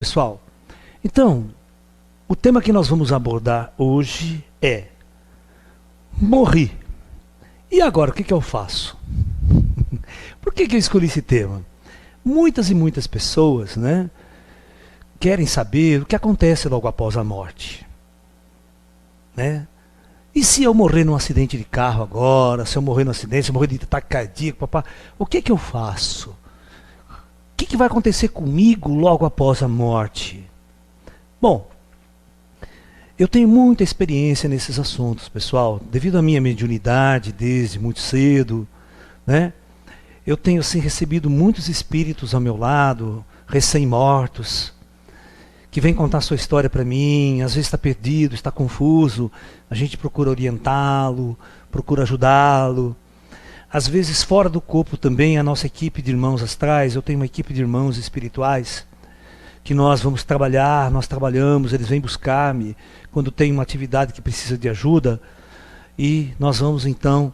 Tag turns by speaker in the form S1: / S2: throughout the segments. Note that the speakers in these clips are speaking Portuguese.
S1: Pessoal, então, o tema que nós vamos abordar hoje é: morri. E agora, o que eu faço? Por que eu escolhi esse tema? Muitas e muitas pessoas, querem saber o que acontece logo após a morte. E se eu morrer num acidente de carro agora, se eu morrer num acidente, se eu morrer de ataque cardíaco, papá, o que eu faço? O que vai acontecer comigo logo após a morte? Bom, eu tenho muita experiência nesses assuntos, pessoal, devido à minha mediunidade desde muito cedo, eu tenho assim recebido muitos espíritos ao meu lado, recém-mortos, que vêm contar sua história para mim. Às vezes está perdido, está confuso, a gente procura orientá-lo, procura ajudá-lo. Às vezes fora do corpo também, a nossa equipe de irmãos astrais, eu tenho uma equipe de irmãos espirituais, que nós vamos trabalhar, nós trabalhamos, eles vêm buscar-me quando tem uma atividade que precisa de ajuda, e nós vamos então,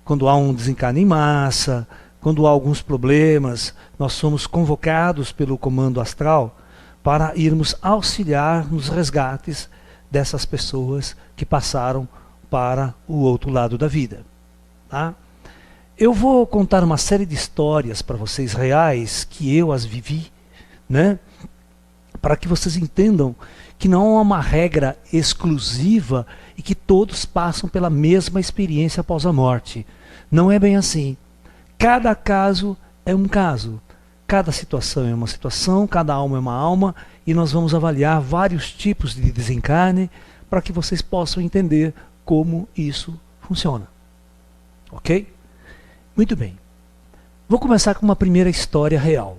S1: quando há um desencarne em massa, quando há alguns problemas, nós somos convocados pelo comando astral para irmos auxiliar nos resgates dessas pessoas que passaram para o outro lado da vida. Tá? Eu vou contar uma série de histórias para vocês reais, que eu as vivi, para que vocês entendam que não há uma regra exclusiva e que todos passam pela mesma experiência após a morte. Não é bem assim. Cada caso é um caso, cada situação é uma situação, cada alma é uma alma, e nós vamos avaliar vários tipos de desencarne para que vocês possam entender como isso funciona. Ok? Muito bem. Vou começar com uma primeira história real.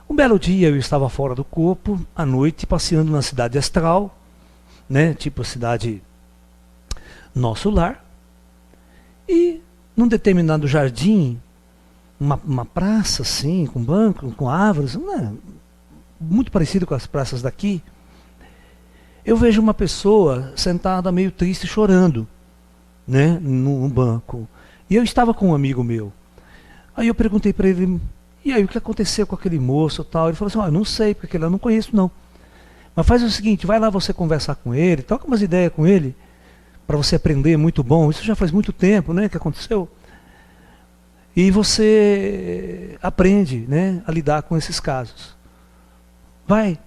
S1: Um belo dia eu estava fora do corpo, à noite, passeando na cidade astral, tipo a cidade Nosso Lar, e num determinado jardim, uma praça assim, com banco, com árvores, muito parecido com as praças daqui, eu vejo uma pessoa sentada meio triste, chorando, num banco. E eu estava com um amigo meu. Aí eu perguntei para ele: e aí, o que aconteceu com aquele moço e tal? Ele falou assim: eu não sei, porque aquele eu não conheço não. Mas faz o seguinte, vai lá você conversar com ele, troca umas ideias com ele, para você aprender, é muito bom. Isso já faz muito tempo, que aconteceu. E você aprende, a lidar com esses casos. Vai,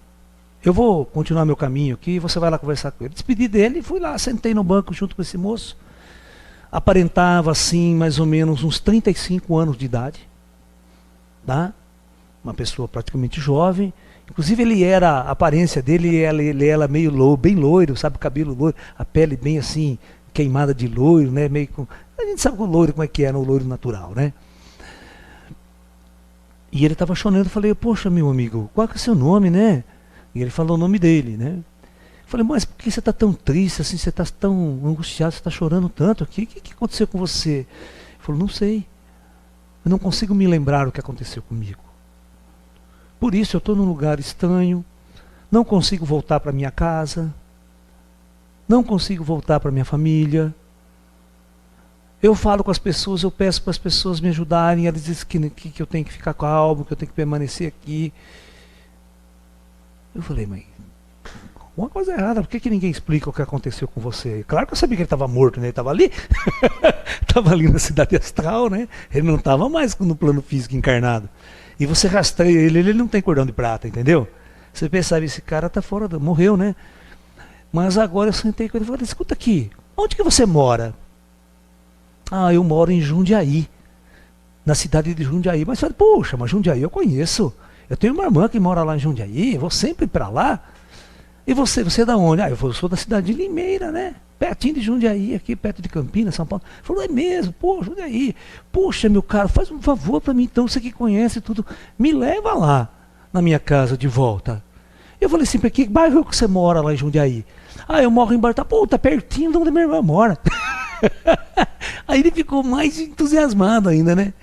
S1: eu vou continuar meu caminho aqui, você vai lá conversar com ele. Despedi dele e fui lá, sentei no banco junto com esse moço. Aparentava assim, mais ou menos uns 35 anos de idade. Tá? Uma pessoa praticamente jovem. Inclusive a aparência dele, ele era meio loiro, bem loiro, sabe, cabelo loiro, a pele bem assim, queimada de loiro, meio com... A gente sabe o loiro como é que é, o loiro natural, E ele estava chorando, eu falei: poxa, meu amigo, qual que é o seu nome, E ele falou o nome dele, Eu falei: mas por que você está tão triste assim, você está tão angustiado, você está chorando tanto aqui, o que aconteceu com você? Ele falou: não sei, eu não consigo me lembrar o que aconteceu comigo. Por isso eu estou num lugar estranho, não consigo voltar para minha casa, não consigo voltar para minha família. Eu falo com as pessoas, eu peço para as pessoas me ajudarem, elas dizem que eu tenho que ficar calmo, que eu tenho que permanecer aqui. Eu falei: mas alguma coisa errada, por que ninguém explica o que aconteceu com você? Claro que eu sabia que ele estava morto, ele estava ali, estava ali na cidade astral, ele não estava mais no plano físico encarnado. E você rastreia ele não tem cordão de prata, entendeu? Você percebe, esse cara está fora, morreu, Mas agora eu sentei com ele e falei: escuta aqui, onde que você mora? Ah, eu moro em Jundiaí, na cidade de Jundiaí. Mas falei: poxa, mas Jundiaí eu conheço, eu tenho uma irmã que mora lá em Jundiaí, eu vou sempre para lá. E você é da onde? Ah, eu sou da cidade de Limeira, pertinho de Jundiaí, aqui perto de Campinas, São Paulo. Ele falou: é mesmo, pô, Jundiaí. Poxa, meu caro, faz um favor para mim então, você que conhece tudo, me leva lá, na minha casa de volta. Eu falei assim: para que bairro que você mora lá em Jundiaí? Ah, eu moro em Barta. Pô, tá pertinho de onde minha irmã mora. Aí ele ficou mais entusiasmado ainda,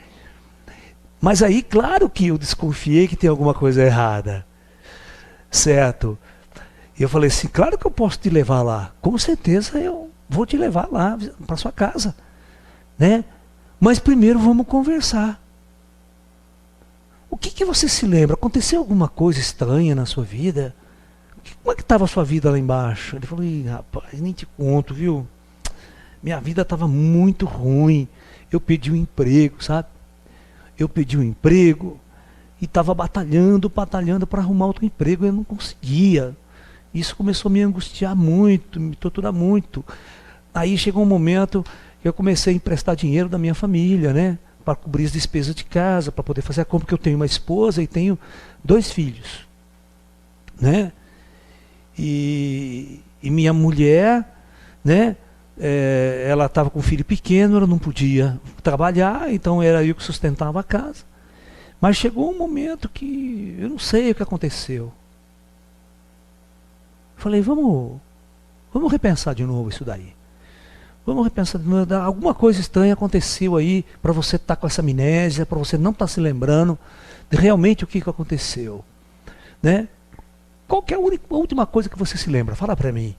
S1: Mas aí, claro que eu desconfiei que tem alguma coisa errada. Certo? E eu falei assim: claro que eu posso te levar lá. Com certeza eu vou te levar lá, para sua casa. Mas primeiro vamos conversar. O O que você se lembra? Aconteceu alguma coisa estranha na sua vida? Como é que estava a sua vida lá embaixo? Ele falou, ih, rapaz, nem te conto, viu? Minha vida estava muito ruim. Eu pedi um emprego, sabe? Eu pedi um emprego e estava batalhando para arrumar outro emprego e eu não conseguia. Isso começou a me angustiar muito, me torturar muito. Aí chegou um momento que eu comecei a emprestar dinheiro da minha família, né? Para cobrir as despesas de casa, para poder fazer a compra, porque eu tenho uma esposa e tenho 2 filhos, né? E minha mulher, né? Ela estava com um filho pequeno, ela não podia trabalhar, então era eu que sustentava a casa. Mas chegou um momento que eu não sei o que aconteceu. Falei, vamos repensar de novo isso daí. Vamos repensar de novo. Alguma coisa estranha aconteceu aí para você estar com essa amnésia, para você não estar se lembrando de realmente o que aconteceu, né? Qual que é a última coisa que você se lembra? Fala para mim.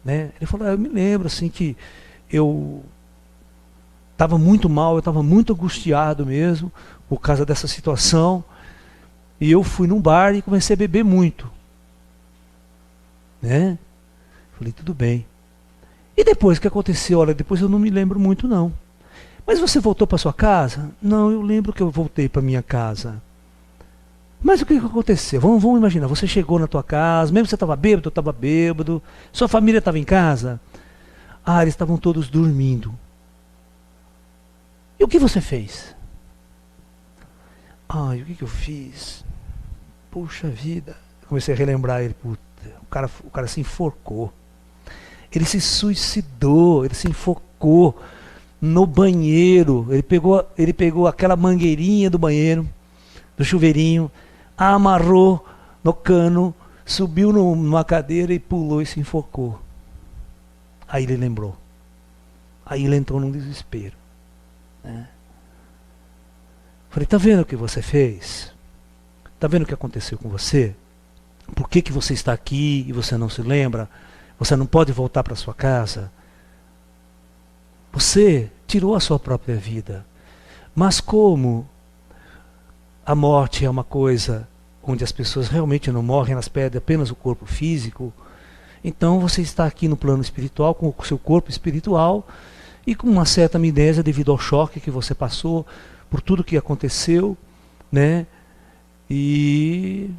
S1: Né? Ele falou, eu me lembro assim que eu estava muito mal, eu estava muito angustiado mesmo por causa dessa situação. E eu fui num bar e comecei a beber muito. Né? Falei, tudo bem. E depois o que aconteceu? Olha, depois eu não me lembro muito não. Mas você voltou para sua casa? Não, eu lembro que eu voltei para minha casa. Mas o que aconteceu? Vamos imaginar, você chegou na tua casa, mesmo que você estava bêbado, eu estava bêbado, sua família estava em casa. Ah, eles estavam todos dormindo. E o que você fez? Ai, o que eu fiz? Puxa vida. Eu comecei a relembrar ele, puta, o cara se enforcou. Ele se suicidou, ele se enforcou no banheiro. Ele pegou aquela mangueirinha do banheiro, do chuveirinho, amarrou no cano, subiu numa cadeira e pulou e se enforcou. Aí ele lembrou. Aí ele entrou num desespero. Né? Falei, tá vendo o que você fez? Tá vendo o que aconteceu com você? Por que você está aqui e você não se lembra? Você não pode voltar para sua casa? Você tirou a sua própria vida. Mas como a morte é uma coisa onde as pessoas realmente não morrem, elas perdem apenas o corpo físico, então você está aqui no plano espiritual, com o seu corpo espiritual, e com uma certa amnésia devido ao choque que você passou, por tudo que aconteceu, né? E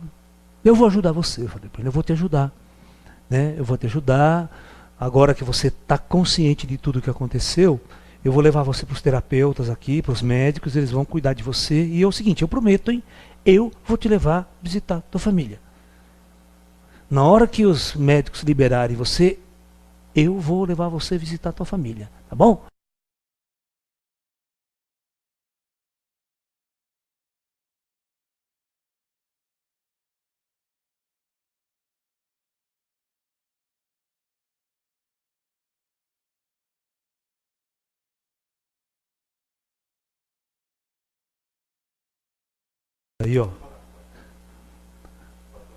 S1: eu vou ajudar você, eu falei para ele, eu vou te ajudar, né? Eu vou te ajudar, agora que você está consciente de tudo que aconteceu, eu vou levar você para os terapeutas aqui, para os médicos, eles vão cuidar de você. E é o seguinte, eu prometo, hein? Eu vou te levar visitar tua família. Na hora que os médicos liberarem você, eu vou levar você visitar tua família. Tá bom? Aí, ó.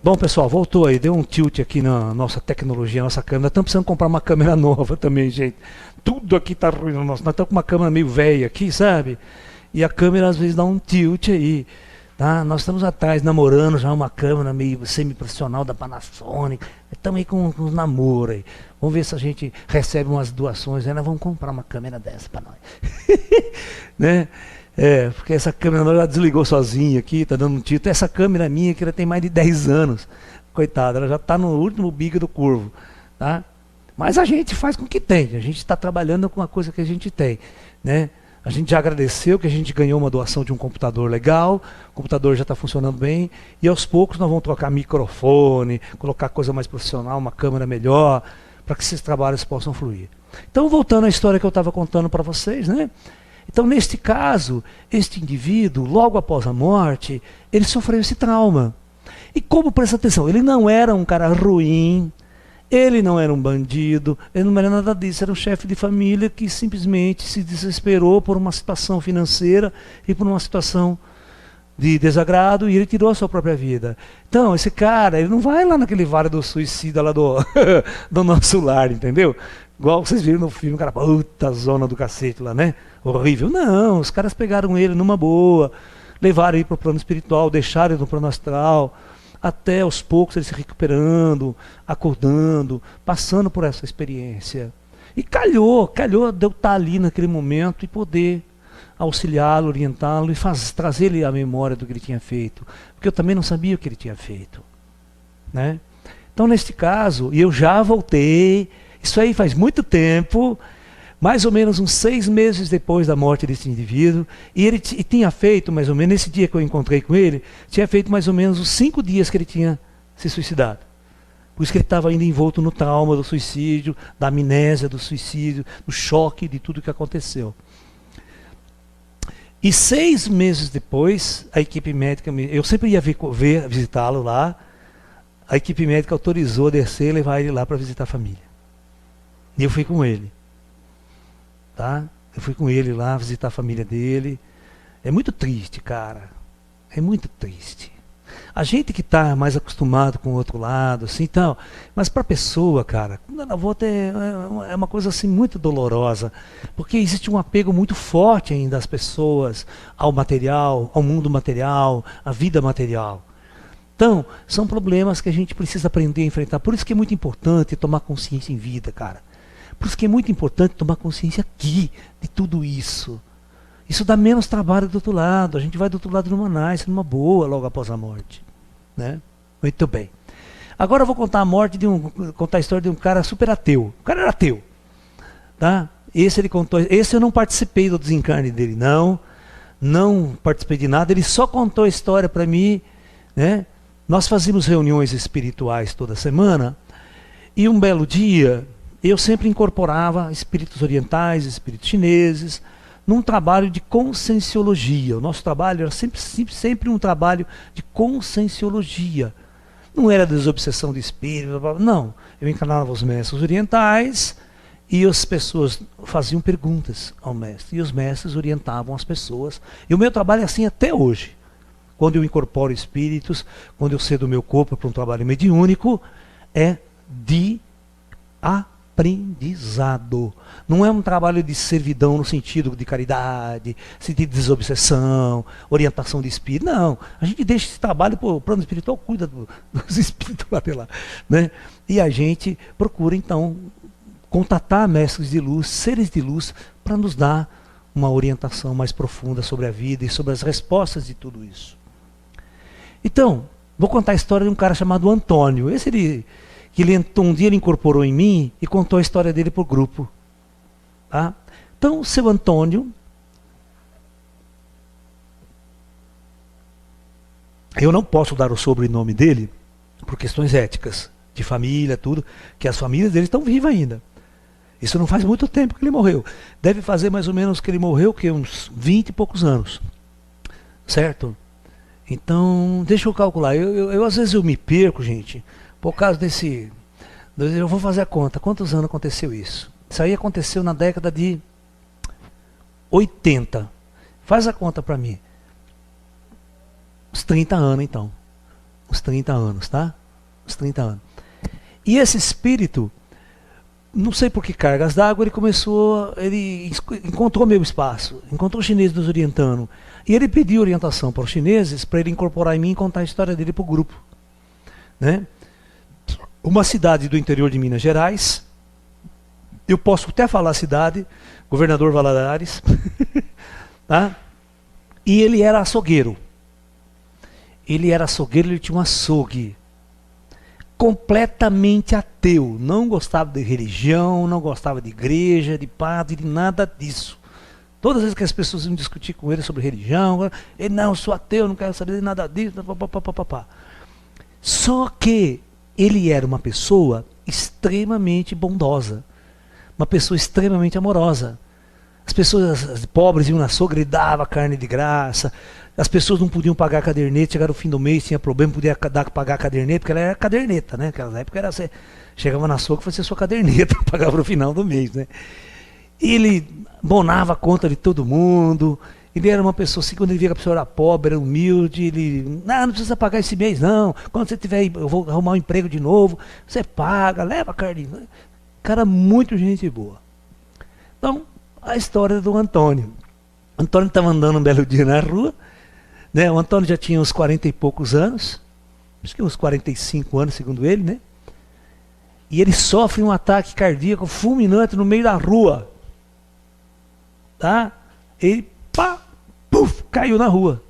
S1: Bom, pessoal, voltou aí, deu um tilt aqui na nossa tecnologia, nossa câmera. Estamos precisando comprar uma câmera nova também, gente. Tudo aqui tá ruim. Nós estamos com uma câmera meio velha aqui, sabe? E a câmera às vezes dá um tilt aí. Tá? Nós estamos atrás namorando já uma câmera meio semi-profissional da Panasonic. Estamos aí com uns namoros aí. Vamos ver se a gente recebe umas doações aí. Nós vamos comprar uma câmera dessa para nós. Né? Porque essa câmera ela desligou sozinha aqui, tá dando um título. Essa câmera minha que ela tem mais de 10 anos. Coitada, ela já está no último bico do curvo. Tá? Mas a gente faz com o que tem. A gente está trabalhando com a coisa que a gente tem. Né? A gente já agradeceu que a gente ganhou uma doação de um computador legal. O computador já está funcionando bem. E aos poucos nós vamos trocar microfone, colocar coisa mais profissional, uma câmera melhor, para que esses trabalhos possam fluir. Então, voltando à história que eu estava contando para vocês, né? Então, neste caso, este indivíduo, logo após a morte, ele sofreu esse trauma. E como, presta atenção, ele não era um cara ruim, ele não era um bandido, ele não era nada disso, era um chefe de família que simplesmente se desesperou por uma situação financeira e por uma situação de desagrado e ele tirou a sua própria vida. Então, esse cara, ele não vai lá naquele vale do suicida lá do, do nosso lar, entendeu? Igual vocês viram no filme, o cara, puta zona do cacete lá, né? Horrível. Não, os caras pegaram ele numa boa, levaram ele para o plano espiritual, deixaram ele no plano astral, até aos poucos ele se recuperando, acordando, passando por essa experiência. E calhou de eu estar ali naquele momento e poder auxiliá-lo, orientá-lo e trazer-lhe a memória do que ele tinha feito. Porque eu também não sabia o que ele tinha feito. Né? Então, neste caso, e eu já voltei, isso aí faz muito tempo, mais ou menos uns 6 meses depois da morte desse indivíduo, e ele tinha feito, mais ou menos, nesse dia que eu encontrei com ele, tinha feito mais ou menos uns 5 dias que ele tinha se suicidado. Por isso que ele estava ainda envolto no trauma do suicídio, da amnésia do suicídio, do choque de tudo que aconteceu. E 6 meses depois, a equipe médica, eu sempre ia visitá-lo lá, a equipe médica autorizou a descer e levar ele lá para visitar a família. E eu fui com ele. Tá? Eu fui com ele lá visitar a família dele. É muito triste, cara. É muito triste. A gente que está mais acostumado com o outro lado, assim, então, mas para a pessoa, cara, quando ela volta é uma coisa assim muito dolorosa, porque existe um apego muito forte ainda das pessoas ao material, ao mundo material, à vida material. Então, são problemas que a gente precisa aprender a enfrentar. Por isso que é muito importante tomar consciência em vida, cara. Por isso que é muito importante tomar consciência aqui de tudo isso. Isso dá menos trabalho do outro lado. A gente vai do outro lado numa nice, numa boa, logo após a morte. Né? Muito bem. Agora eu vou contar contar a história de um cara super ateu. O cara era ateu. Tá? Esse eu não participei do desencarne dele, não. Não participei de nada. Ele só contou a história para mim. Né? Nós fazíamos reuniões espirituais toda semana. E um belo dia, eu sempre incorporava espíritos orientais, espíritos chineses, num trabalho de conscienciologia. O nosso trabalho era sempre um trabalho de conscienciologia. Não era desobsessão de espírito, não. Eu encarnava os mestres orientais e as pessoas faziam perguntas ao mestre. E os mestres orientavam as pessoas. E o meu trabalho é assim até hoje. Quando eu incorporo espíritos, quando eu cedo o meu corpo para um trabalho mediúnico, é de aprendizado. Não é um trabalho de servidão no sentido de caridade, sentido de desobsessão, orientação de espírito. Não. A gente deixa esse trabalho para o plano espiritual, cuida dos espíritos lá de lá. Né? E a gente procura, então, contatar mestres de luz, seres de luz, para nos dar uma orientação mais profunda sobre a vida e sobre as respostas de tudo isso. Então, vou contar a história de um cara chamado Antônio. Um dia ele incorporou em mim e contou a história dele para o grupo. Tá? Então, o seu Antônio, eu não posso dar o sobrenome dele por questões éticas, de família, tudo, que as famílias dele estão vivas ainda. Isso não faz muito tempo que ele morreu. Deve fazer mais ou menos que ele morreu, que uns 20 e poucos anos. Certo? Então, deixa eu calcular. Eu às vezes eu me perco, gente, por causa desse... Eu vou fazer a conta. Quantos anos aconteceu isso? Isso aí aconteceu na década de 80. Faz a conta para mim. Uns 30 anos, então. Uns 30 anos, tá? Uns 30 anos. E esse espírito, não sei por que cargas d'água, ele encontrou meu espaço, encontrou os chineses nos orientando. E ele pediu orientação para os chineses, para ele incorporar em mim e contar a história dele para o grupo. Né? Uma cidade do interior de Minas Gerais, eu posso até falar a cidade, Governador Valadares, tá? E ele era açougueiro. Ele tinha um açougue. Completamente ateu, não gostava de religião, não gostava de igreja, de padre, de nada disso. Todas as vezes que as pessoas iam discutir com ele sobre religião, ele, não, eu sou ateu, não quero saber de nada disso, papapá. Só que ele era uma pessoa extremamente bondosa, uma pessoa extremamente amorosa. As pessoas pobres iam na sogra, ele dava carne de graça. As pessoas não podiam pagar a caderneta, chegaram no fim do mês, tinha problema, podia pagar a caderneta, porque ela era caderneta, né? Naquela época era assim, chegava na sogra e fazia sua caderneta, pagava no final do mês, né? Ele bonava a conta de todo mundo. Ele era uma pessoa assim, quando ele via que a pessoa era pobre, era humilde, ele, não precisa pagar esse mês não, quando você tiver, eu vou arrumar um emprego de novo, você paga, leva a carne. Cara, muito gente boa. Então, a história do Antônio. Antônio estava andando um belo dia na rua, né? O Antônio já tinha uns 40 e poucos anos, acho que uns 45 anos, segundo ele, né? E ele sofre um ataque cardíaco fulminante no meio da rua. Tá? Ele, pá, puf, caiu na rua.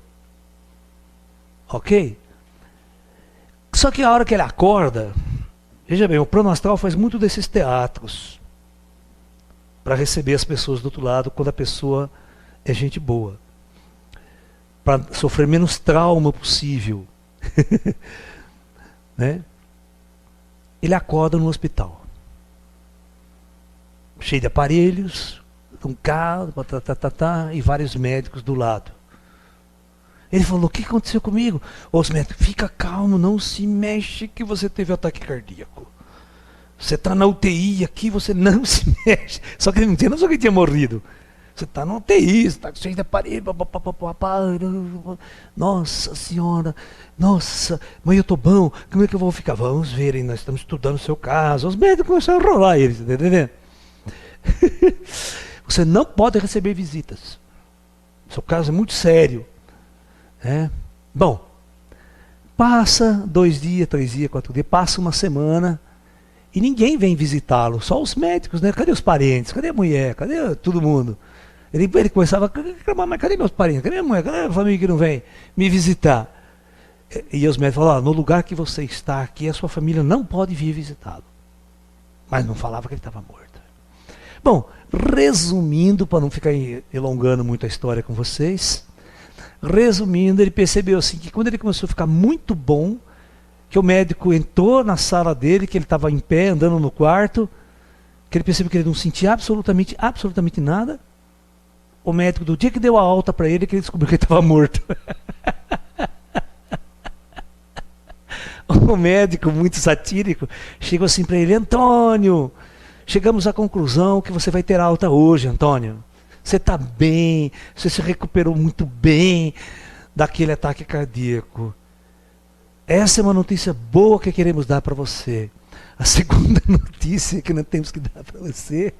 S1: Ok? Só que a hora que ele acorda, veja bem, o plano astral faz muito desses teatros para receber as pessoas do outro lado quando a pessoa é gente boa. Para sofrer menos trauma possível. Né? Ele acorda no hospital. Cheio de aparelhos, um carro, e vários médicos do lado. Ele falou, o que aconteceu comigo? Os médicos, fica calmo, não se mexe que você teve ataque cardíaco. Você está na UTI aqui, você não se mexe. Só que ele não tinha noção que ele tinha morrido. Você está na UTI, você está cheio de aparelho, nossa senhora, nossa, mas eu estou bom, como é que eu vou ficar? Vamos ver, hein? Nós estamos estudando o seu caso. Os médicos começaram a enrolar eles, tá entendendo? Você não pode receber visitas. Seu caso é muito sério. Bom, passa 2 dias, 3 dias, 4 dias, passa uma semana e ninguém vem visitá-lo, só os médicos, né? Cadê os parentes? Cadê a mulher? Cadê todo mundo? Ele começava a reclamar, mas cadê meus parentes? Cadê a mulher? Cadê a família que não vem me visitar? E os médicos falaram, no lugar que você está aqui, a sua família não pode vir visitá-lo. Mas não falava que ele estava morto. Bom, resumindo, para não ficar elongando muito a história com vocês, resumindo, ele percebeu assim que quando ele começou a ficar muito bom, que o médico entrou na sala dele, que ele estava em pé, andando no quarto, que ele percebeu que ele não sentia absolutamente nada. O médico, do dia que deu a alta para ele, que ele descobriu que ele estava morto. O médico, muito satírico, chegou assim para ele, Antônio, chegamos à conclusão que você vai ter alta hoje, Antônio. Você está bem, você se recuperou muito bem daquele ataque cardíaco. Essa é uma notícia boa que queremos dar para você. A segunda notícia que nós temos que dar para você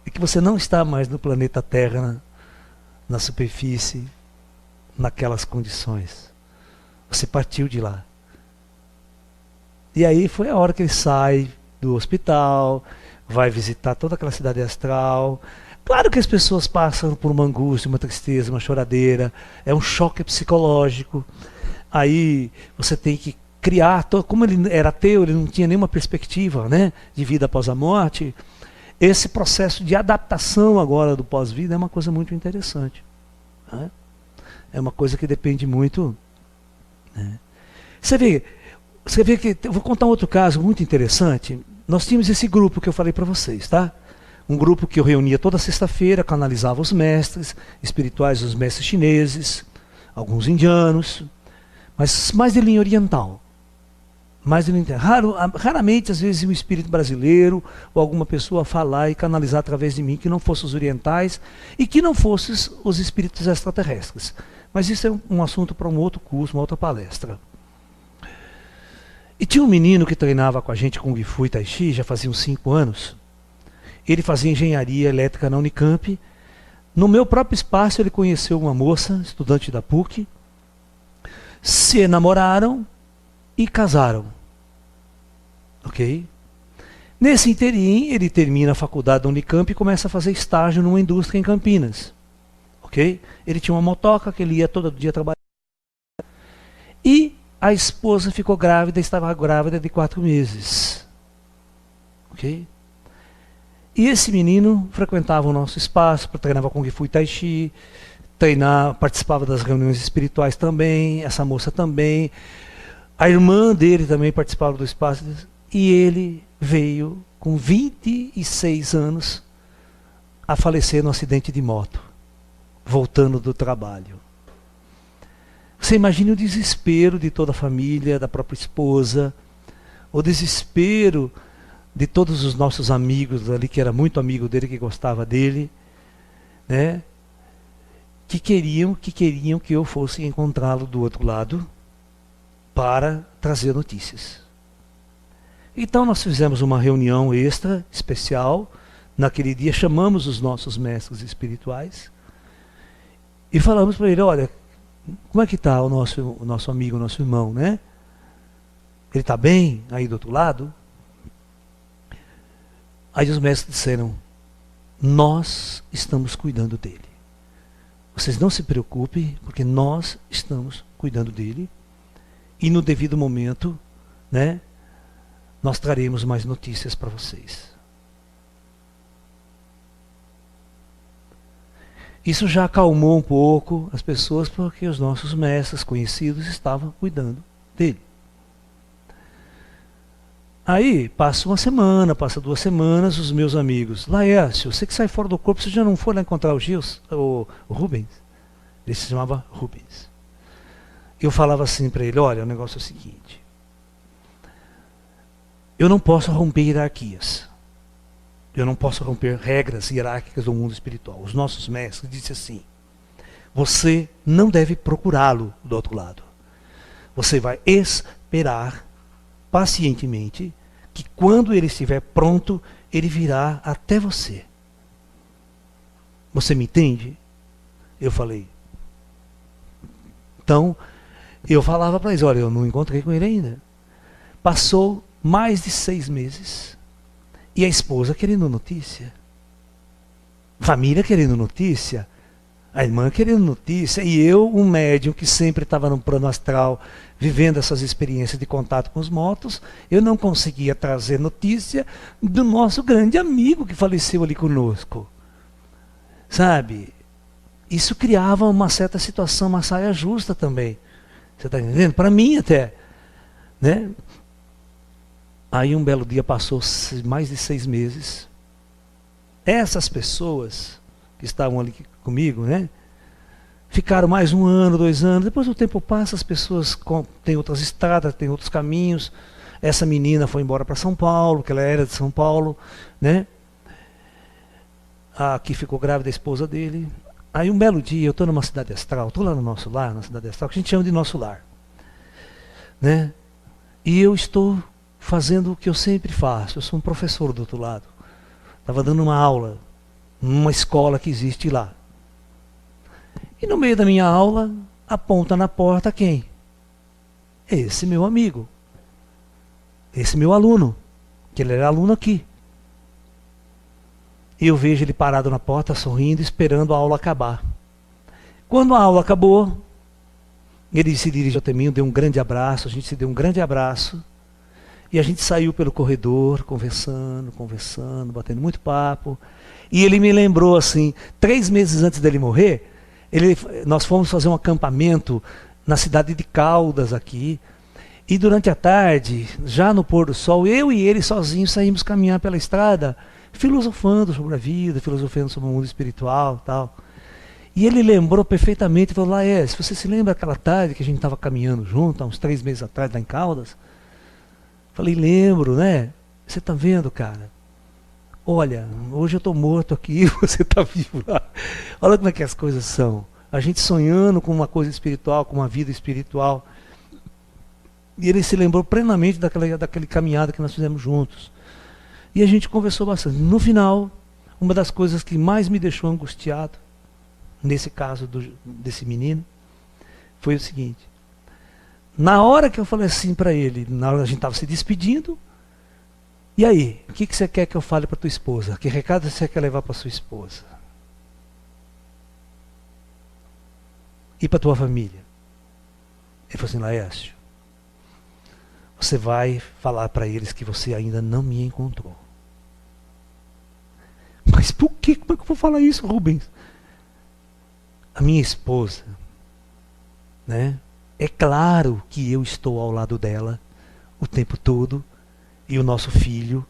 S1: é que você não está mais no planeta Terra, na superfície, naquelas condições. Você partiu de lá. E aí foi a hora que ele sai do hospital, vai visitar toda aquela cidade astral. Claro que as pessoas passam por uma angústia, uma tristeza, uma choradeira, é um choque psicológico. Aí você tem que criar, como ele era ateu, ele não tinha nenhuma perspectiva, né, de vida após a morte. Esse processo de adaptação agora do pós-vida é uma coisa muito interessante. Né? É uma coisa que depende muito. Né? Você vê que, eu vou contar um outro caso muito interessante. Nós tínhamos esse grupo que eu falei para vocês, tá? Um grupo que eu reunia toda sexta-feira, canalizava os mestres espirituais, os mestres chineses, alguns indianos, mas mais de linha oriental. Raramente, às vezes, um espírito brasileiro ou alguma pessoa falar e canalizar através de mim que não fossem os orientais e que não fossem os espíritos extraterrestres. Mas isso é um assunto para um outro curso, uma outra palestra. E tinha um menino que treinava com a gente Kung Fu e Tai Chi, já fazia uns 5 anos. Ele fazia engenharia elétrica na Unicamp. No meu próprio espaço ele conheceu uma moça, estudante da PUC. Se namoraram e casaram. Ok? Nesse interim, ele termina a faculdade da Unicamp e começa a fazer estágio numa indústria em Campinas. Ok? Ele tinha uma motoca que ele ia todo dia trabalhar. E a esposa ficou grávida, estava grávida de 4 meses. Ok? E esse menino frequentava o nosso espaço, treinava Kung Fu e Tai Chi, participava das reuniões espirituais também, essa moça também. A irmã dele também participava do espaço. E ele veio, com 26 anos, a falecer num acidente de moto, voltando do trabalho. Você imagine o desespero de toda a família, da própria esposa, o desespero de todos os nossos amigos ali, que era muito amigo dele, que gostava dele, né? Que queriam que eu fosse encontrá-lo do outro lado para trazer notícias. Então nós fizemos uma reunião extra, especial, naquele dia chamamos os nossos mestres espirituais e falamos para ele, olha, Como é que está o nosso amigo, o nosso irmão, né? Ele está bem aí do outro lado? Aí os mestres disseram, nós estamos cuidando dele. Vocês não se preocupem, porque nós estamos cuidando dele. E no devido momento, né, nós traremos mais notícias para vocês. Isso já acalmou um pouco as pessoas, porque os nossos mestres conhecidos estavam cuidando dele. Aí, passa uma semana, passa 2 semanas, os meus amigos, Laércio, você que sai fora do corpo, você já não foi lá encontrar o Rubens? Ele se chamava Rubens. Eu falava assim para ele, olha, o negócio é o seguinte, eu não posso romper hierarquias. Eu não posso romper regras hierárquicas do mundo espiritual. Os nossos mestres disseram assim, você não deve procurá-lo do outro lado. Você vai esperar pacientemente que quando ele estiver pronto, ele virá até você. Você me entende? Eu falei. Então, eu falava para eles, olha, eu não encontrei com ele ainda. Passou mais de 6 meses. E a esposa querendo notícia. Família querendo notícia. A irmã querendo notícia. E eu, um médium que sempre estava no plano astral, vivendo essas experiências de contato com os mortos, eu não conseguia trazer notícia do nosso grande amigo que faleceu ali conosco. Sabe? Isso criava uma certa situação, uma saia justa também. Você está entendendo? Para mim até. Né? Aí um belo dia passou mais de 6 meses. Essas pessoas que estavam ali comigo, né? Ficaram mais 1 ano, 2 anos. Depois o tempo passa, as pessoas têm outras estradas, têm outros caminhos. Essa menina foi embora para São Paulo, que ela era de São Paulo, né? Aqui ficou grávida a esposa dele. Aí um belo dia, eu estou numa cidade astral, estou lá no nosso lar, na cidade astral, que a gente chama de nosso lar. Né? E eu estou fazendo o que eu sempre faço. Eu sou um professor do outro lado. Estava dando uma aula numa escola que existe lá. E no meio da minha aula, aponta na porta quem? Esse meu amigo. Esse meu aluno. Que ele era aluno aqui. E eu vejo ele parado na porta, sorrindo, esperando a aula acabar. Quando a aula acabou, ele se dirigiu até mim, deu um grande abraço, a gente se deu um grande abraço. E a gente saiu pelo corredor, conversando, batendo muito papo. E ele me lembrou assim, 3 meses antes dele morrer, nós fomos fazer um acampamento na cidade de Caldas aqui. E durante a tarde, já no pôr do sol, eu e ele sozinhos saímos caminhar pela estrada, filosofando sobre a vida, filosofando sobre o mundo espiritual e tal. E ele lembrou perfeitamente, falou, Laércio, você se lembra aquela tarde que a gente estava caminhando junto, há uns 3 meses atrás, lá em Caldas? Falei, lembro, né? Você está vendo, cara? Olha, hoje eu estou morto aqui, você está vivo lá. Olha como é que as coisas são. A gente sonhando com uma coisa espiritual, com uma vida espiritual. E ele se lembrou plenamente daquele caminhada que nós fizemos juntos. E a gente conversou bastante. No final, uma das coisas que mais me deixou angustiado, nesse caso desse menino, foi o seguinte. Na hora que eu falei assim para ele, na hora que a gente estava se despedindo, e aí, o que você quer que eu fale para tua esposa? Que recado você quer levar para sua esposa? E para tua família? Ele falou assim, Laércio, você vai falar para eles que você ainda não me encontrou. Mas por quê? Como é que eu vou falar isso, Rubens? A minha esposa, né? É claro que eu estou ao lado dela o tempo todo, e o nosso filho,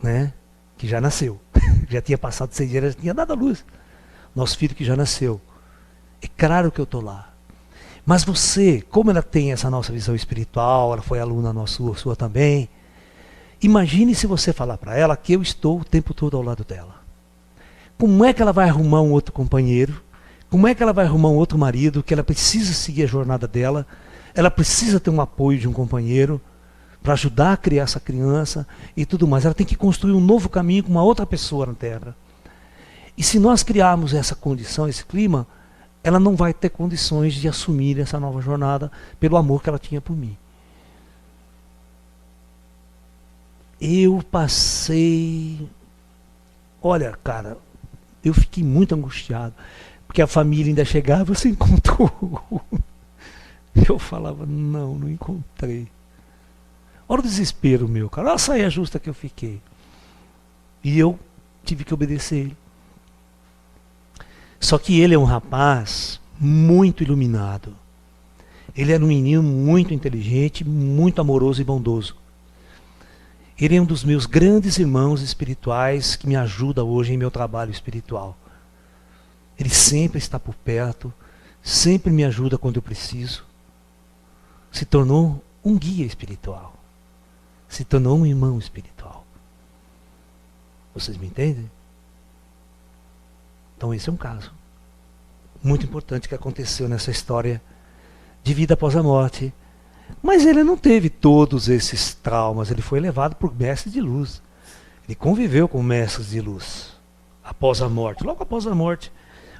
S1: né, que já nasceu, já tinha passado 6 dias, já tinha dado à luz. Nosso filho que já nasceu. É claro que eu estou lá. Mas você, como ela tem essa nossa visão espiritual, ela foi aluna nossa, sua também, imagine se você falar para ela que eu estou o tempo todo ao lado dela. Como é que ela vai arrumar um outro companheiro? Como é que ela vai arrumar um outro marido? Que ela precisa seguir a jornada dela, ela precisa ter um apoio de um companheiro para ajudar a criar essa criança e tudo mais. Ela tem que construir um novo caminho com uma outra pessoa na Terra. E se nós criarmos essa condição, esse clima, ela não vai ter condições de assumir essa nova jornada pelo amor que ela tinha por mim. Eu passei... Olha, cara, eu fiquei muito angustiado, porque a família ainda chegava, você encontrou? Eu falava, não encontrei. Olha o desespero meu, cara, olha a saia justa que eu fiquei. E eu tive que obedecer ele. Só que ele é um rapaz muito iluminado. Ele era um menino muito inteligente, muito amoroso e bondoso. Ele é um dos meus grandes irmãos espirituais que me ajuda hoje em meu trabalho espiritual. Ele sempre está por perto, sempre me ajuda quando eu preciso. Se tornou um guia espiritual. Se tornou um irmão espiritual. Vocês me entendem? Então esse é um caso muito importante que aconteceu nessa história de vida após a morte. Mas ele não teve todos esses traumas, ele foi levado por mestres de luz. Ele conviveu com mestres de luz após a morte, logo após a morte.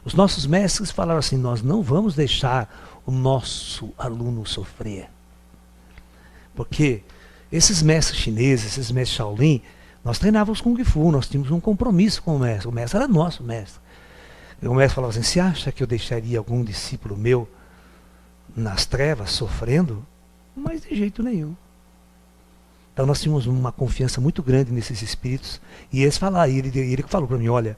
S1: Os nossos mestres falaram assim, nós não vamos deixar o nosso aluno sofrer. Porque esses mestres chineses, esses mestres Shaolin, nós treinávamos Kung Fu, nós tínhamos um compromisso com o mestre era nosso mestre. E o mestre falava assim, você acha que eu deixaria algum discípulo meu nas trevas, sofrendo? Mas de jeito nenhum. Então nós tínhamos uma confiança muito grande nesses espíritos. E eles falaram, ele falou para mim, olha,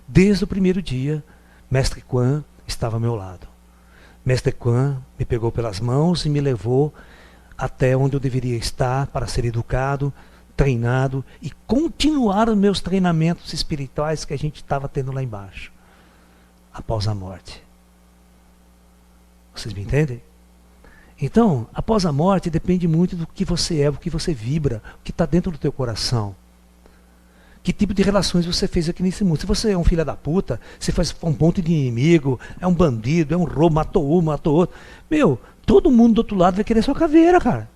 S1: desde o primeiro dia, Mestre Quan estava ao meu lado. Mestre Quan me pegou pelas mãos e me levou até onde eu deveria estar para ser educado, treinado e continuar os meus treinamentos espirituais que a gente estava tendo lá embaixo, após a morte. Vocês me entendem? Então, após a morte, depende muito do que você é, do que você vibra, o que está dentro do teu coração. Que tipo de relações você fez aqui nesse mundo. Se você é um filho da puta, se faz um ponto de inimigo, é um bandido, é um roubo, matou um, matou outro. Meu, todo mundo do outro lado vai querer sua caveira, cara.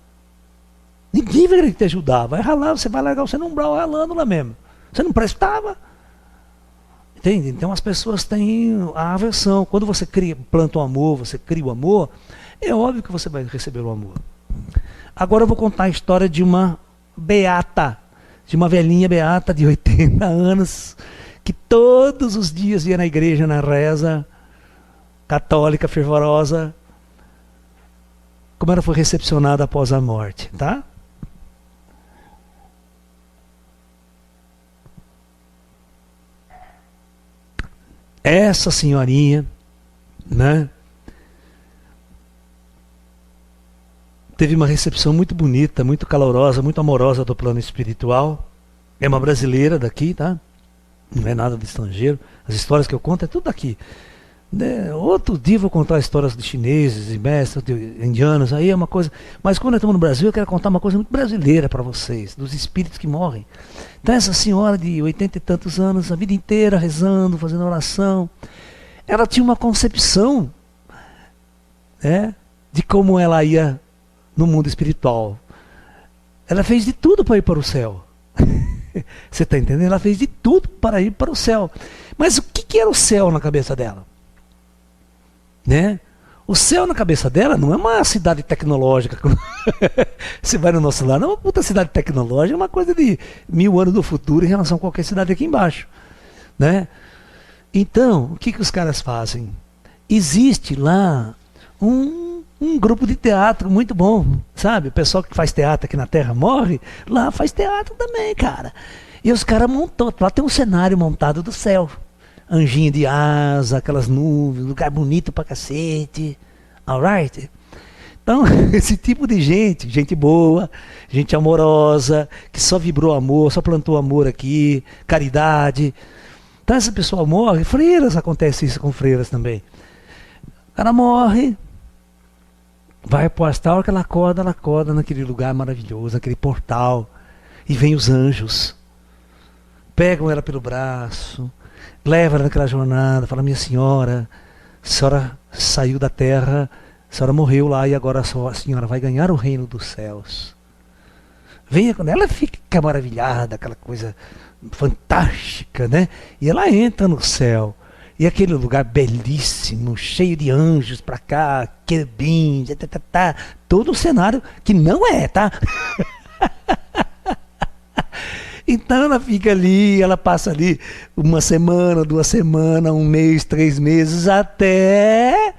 S1: Ninguém vai querer te ajudar. Vai ralar, você vai largar você num umbral ralando lá mesmo. Você não prestava. Entende? Então as pessoas têm a aversão. Quando você planta o amor, você cria o amor, é óbvio que você vai receber o amor. Agora eu vou contar a história de uma beata, de uma velhinha beata de 80 anos, que todos os dias ia na igreja, na reza, católica, fervorosa, como ela foi recepcionada após a morte, tá? Essa senhorinha, né? Teve uma recepção muito bonita, muito calorosa, muito amorosa do plano espiritual. É uma brasileira daqui, tá? Não é nada de estrangeiro. As histórias que eu conto é tudo daqui. Outro dia eu vou contar histórias de chineses, de mestres, de indianos, aí é uma coisa... Mas quando eu estou no Brasil, eu quero contar uma coisa muito brasileira para vocês, dos espíritos que morrem. Então essa senhora de 80 e tantos anos, a vida inteira rezando, fazendo oração, ela tinha uma concepção, né, de como ela ia no mundo espiritual. Ela fez de tudo para ir para o céu. Você está entendendo? Ela fez de tudo para ir para o céu. Mas o que era o céu na cabeça dela? Né? O céu na cabeça dela não é uma cidade tecnológica. Você vai no nosso lar, não é uma puta cidade tecnológica, é uma coisa de 1000 anos do futuro em relação a qualquer cidade aqui embaixo. Né? Então, o que os caras fazem? Existe lá um grupo de teatro muito bom, sabe? O pessoal que faz teatro aqui na Terra morre, lá faz teatro também, cara. E os caras montam, lá tem um cenário montado do céu. Anjinho de asa, aquelas nuvens, lugar bonito pra cacete. Alright? Então, esse tipo de gente, gente boa, gente amorosa, que só vibrou amor, só plantou amor aqui, caridade. Então essa pessoa morre, freiras, acontece isso com freiras também. O cara morre, vai pro astral, que ela acorda naquele lugar maravilhoso, naquele portal, e vem os anjos, pegam ela pelo braço, levam ela naquela jornada, fala, minha senhora, a senhora saiu da terra, a senhora morreu lá e agora a senhora vai ganhar o reino dos céus. Venha quando ela fica maravilhada, aquela coisa fantástica, né? E ela entra no céu. E aquele lugar belíssimo, cheio de anjos pra cá, querubins, todo um cenário que não é, tá? Então ela fica ali, ela passa ali 1 semana, 2 semanas, 1 mês, 3 meses, até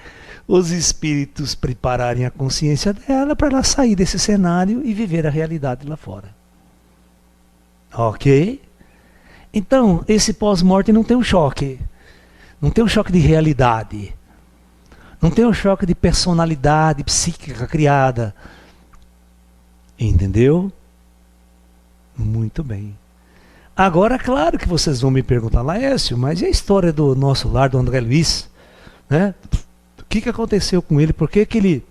S1: os espíritos prepararem a consciência dela para ela sair desse cenário e viver a realidade lá fora. Ok? Então, esse pós-morte não tem um choque. Não tem um choque de realidade. Não tem um choque de personalidade psíquica criada. Entendeu? Muito bem. Agora, claro que vocês vão me perguntar, Laércio, mas e a história do nosso lar, do André Luiz? Né? O que aconteceu com ele? Por que que ele...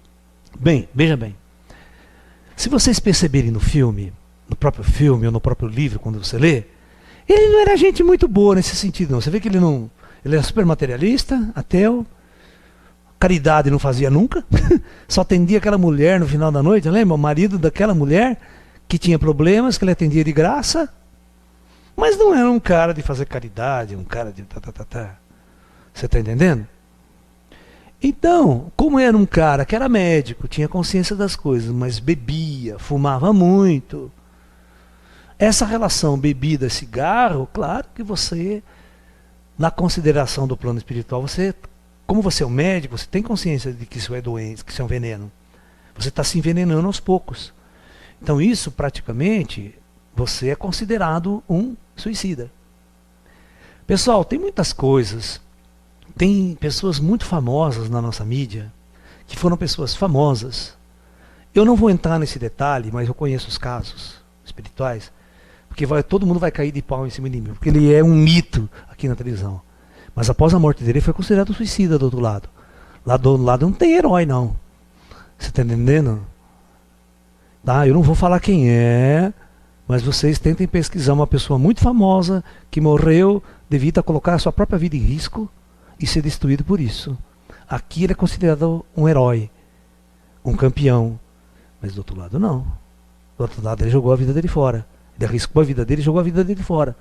S1: Bem, veja bem. Se vocês perceberem no filme, no próprio filme ou no próprio livro, quando você lê, ele não era gente muito boa nesse sentido, não. Você vê que ele não... Ele era super materialista, ateu, caridade não fazia nunca, só atendia aquela mulher no final da noite, lembra? O marido daquela mulher que tinha problemas, que ele atendia de graça, mas não era um cara de fazer caridade, um cara de Você está entendendo? Então, como era um cara que era médico, tinha consciência das coisas, mas bebia, fumava muito, essa relação bebida-cigarro, claro que você, na consideração do plano espiritual, você, como você é um médico, você tem consciência de que isso é doença, que isso é um veneno. Você está se envenenando aos poucos. Então isso, praticamente, você é considerado um suicida. Pessoal, tem muitas coisas. Tem pessoas muito famosas na nossa mídia, que foram pessoas famosas. Eu não vou entrar nesse detalhe, mas eu conheço os casos espirituais, porque todo mundo vai cair de pau em cima de mim, porque ele é um mito aqui na televisão. Mas após a morte dele, ele foi considerado suicida do outro lado. Lá do outro lado não tem herói, não. Você está entendendo? Tá? Eu não vou falar quem é, mas vocês tentem pesquisar uma pessoa muito famosa que morreu devido a colocar a sua própria vida em risco e ser destruído por isso. Aqui ele é considerado um herói, um campeão. Mas do outro lado não. Do outro lado ele jogou a vida dele fora. Ele arriscou a vida dele e jogou a vida dele fora.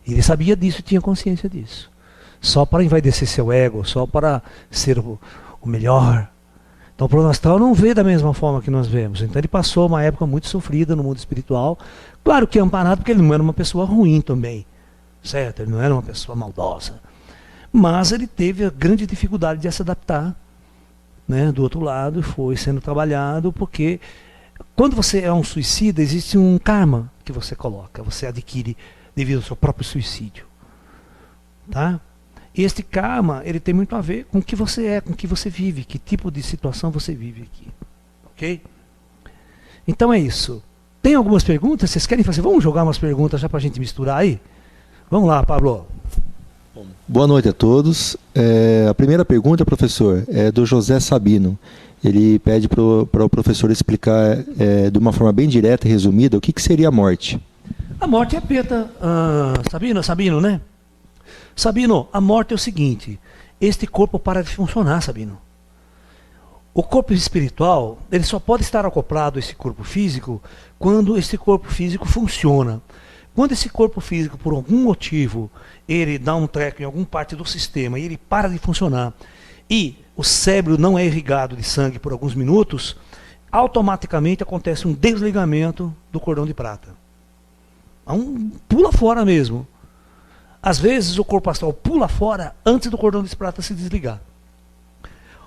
S1: E ele sabia disso e tinha consciência disso. Só para envaidecer seu ego, só para ser o melhor. Então o plano astral não vê da mesma forma que nós vemos. Então ele passou uma época muito sofrida no mundo espiritual. Claro que amparado, porque ele não era uma pessoa ruim também. Certo? Ele não era uma pessoa maldosa. Mas ele teve a grande dificuldade de se adaptar, né? Do outro lado, foi sendo trabalhado, porque quando você é um suicida, existe um karma que você coloca, você adquire devido ao seu próprio suicídio. Tá? E este karma, ele tem muito a ver com o que você é, com o que você vive, que tipo de situação você vive aqui. Ok? Então é isso. Tem algumas perguntas? Vocês querem fazer? Vamos jogar umas perguntas já para a gente misturar aí? Vamos lá, Pablo.
S2: Boa noite a todos. A primeira pergunta, professor, é do José Sabino. Ele pede para o professor explicar de uma forma bem direta e resumida o que seria a morte.
S1: A morte é peta, Sabino, né? Sabino, a morte é o seguinte: este corpo para de funcionar, Sabino. O corpo espiritual, ele só pode estar acoplado a esse corpo físico quando esse corpo físico funciona. Quando esse corpo físico, por algum motivo, ele dá um treco em alguma parte do sistema e ele para de funcionar, e o cérebro não é irrigado de sangue por alguns minutos, automaticamente acontece um desligamento do cordão de prata. Pula fora mesmo. Às vezes o corpo astral pula fora antes do cordão de prata se desligar.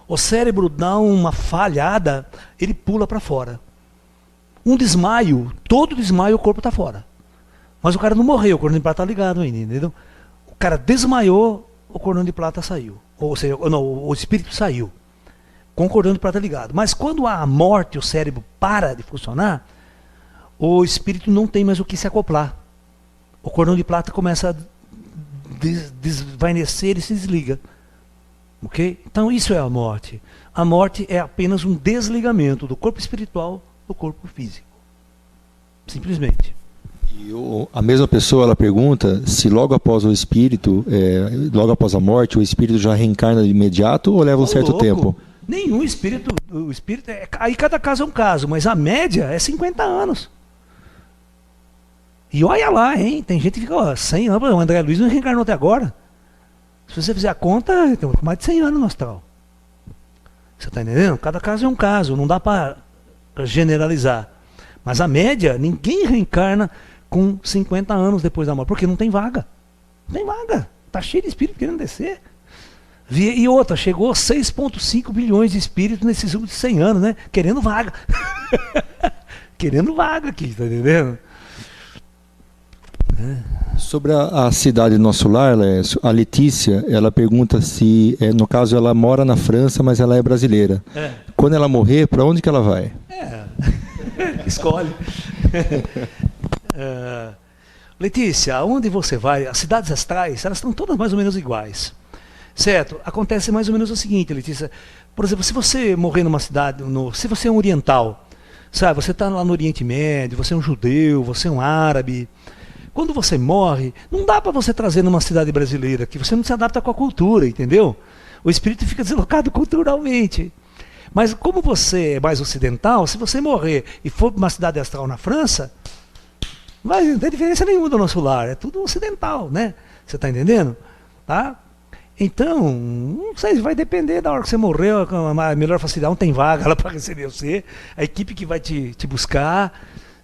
S1: O cérebro dá uma falhada, ele pula para fora. Um desmaio, todo desmaio o corpo está fora. Mas o cara não morreu, o cordão de prata está ligado ainda, entendeu? O cara desmaiou, o cordão de prata saiu. Ou seja, não, o espírito saiu, com o cordão de prata ligado. Mas quando há a morte, o cérebro para de funcionar, o espírito não tem mais o que se acoplar. O cordão de prata começa a desvanecer e se desliga. Ok? Então isso é a morte. A morte é apenas um desligamento do corpo espiritual do corpo físico. Simplesmente.
S2: E a mesma pessoa, ela pergunta se logo após o espírito, logo após a morte, o espírito já reencarna de imediato ou leva um certo tempo?
S1: Nenhum espírito, o espírito aí cada caso é um caso, mas a média é 50 anos. E olha lá, hein? Tem gente que fica 100 anos, o André Luiz não reencarnou até agora. Se você fizer a conta, tem mais de 100 anos no astral. Você está entendendo? Cada caso é um caso, não dá para generalizar. Mas a média, ninguém reencarna com 50 anos depois da morte, porque não tem vaga. Não tem vaga. Está cheio de espírito querendo descer. E outra, chegou 6,5 bilhões de espíritos nesses últimos 100 anos, né? Querendo vaga. Querendo vaga aqui, tá entendendo?
S2: Sobre a cidade do nosso lar, Lécio, a Letícia, ela pergunta se, no caso, ela mora na França, mas ela é brasileira. Quando ela morrer, para onde que ela vai?
S1: Escolhe. Letícia, aonde você vai? As cidades astrais, elas estão todas mais ou menos iguais. Certo? Acontece mais ou menos o seguinte, Letícia. Por exemplo, se você morrer numa cidade, se você é um oriental, sabe, você está lá no Oriente Médio, você é um judeu, você é um árabe. Quando você morre, não dá para você trazer numa cidade brasileira, que você não se adapta com a cultura, entendeu? O espírito fica deslocado culturalmente. Mas como você é mais ocidental, se você morrer e for para uma cidade astral na França, não tem diferença nenhuma do nosso lar, é tudo ocidental, né? Você está entendendo? Tá? Então, não sei, vai depender da hora que você morreu, a melhor facilidade, não tem vaga lá para receber você, a equipe que vai te buscar,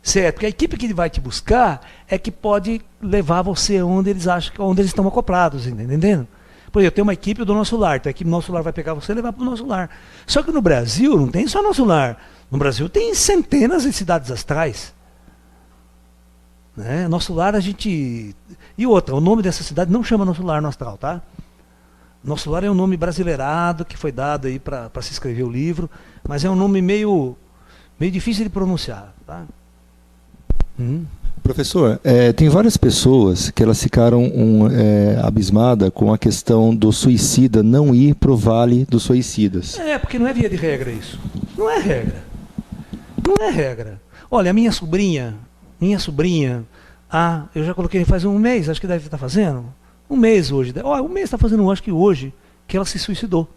S1: certo? Porque a equipe que vai te buscar é que pode levar você onde eles acham, onde eles estão acoplados, entendendo? Por exemplo, eu tenho uma equipe do nosso lar, então a equipe do nosso lar vai pegar você e levar para o nosso lar. Só que no Brasil não tem só nosso lar, no Brasil tem centenas de cidades astrais. Né? Nosso lar a gente... E outra, o nome dessa cidade não chama nosso lar no astral, tá? Nosso lar é um nome brasileirado que foi dado aí para se escrever o livro, mas é um nome meio difícil de pronunciar, tá?
S2: Professor, tem várias pessoas que elas ficaram abismadas com a questão do suicida não ir para o Vale dos Suicidas.
S1: Porque não é via de regra isso. Não é regra. Não é regra. Olha, a minha sobrinha, eu já coloquei faz um mês, acho que deve estar fazendo. Um mês hoje. Um mês está fazendo, acho que hoje, que ela se suicidou.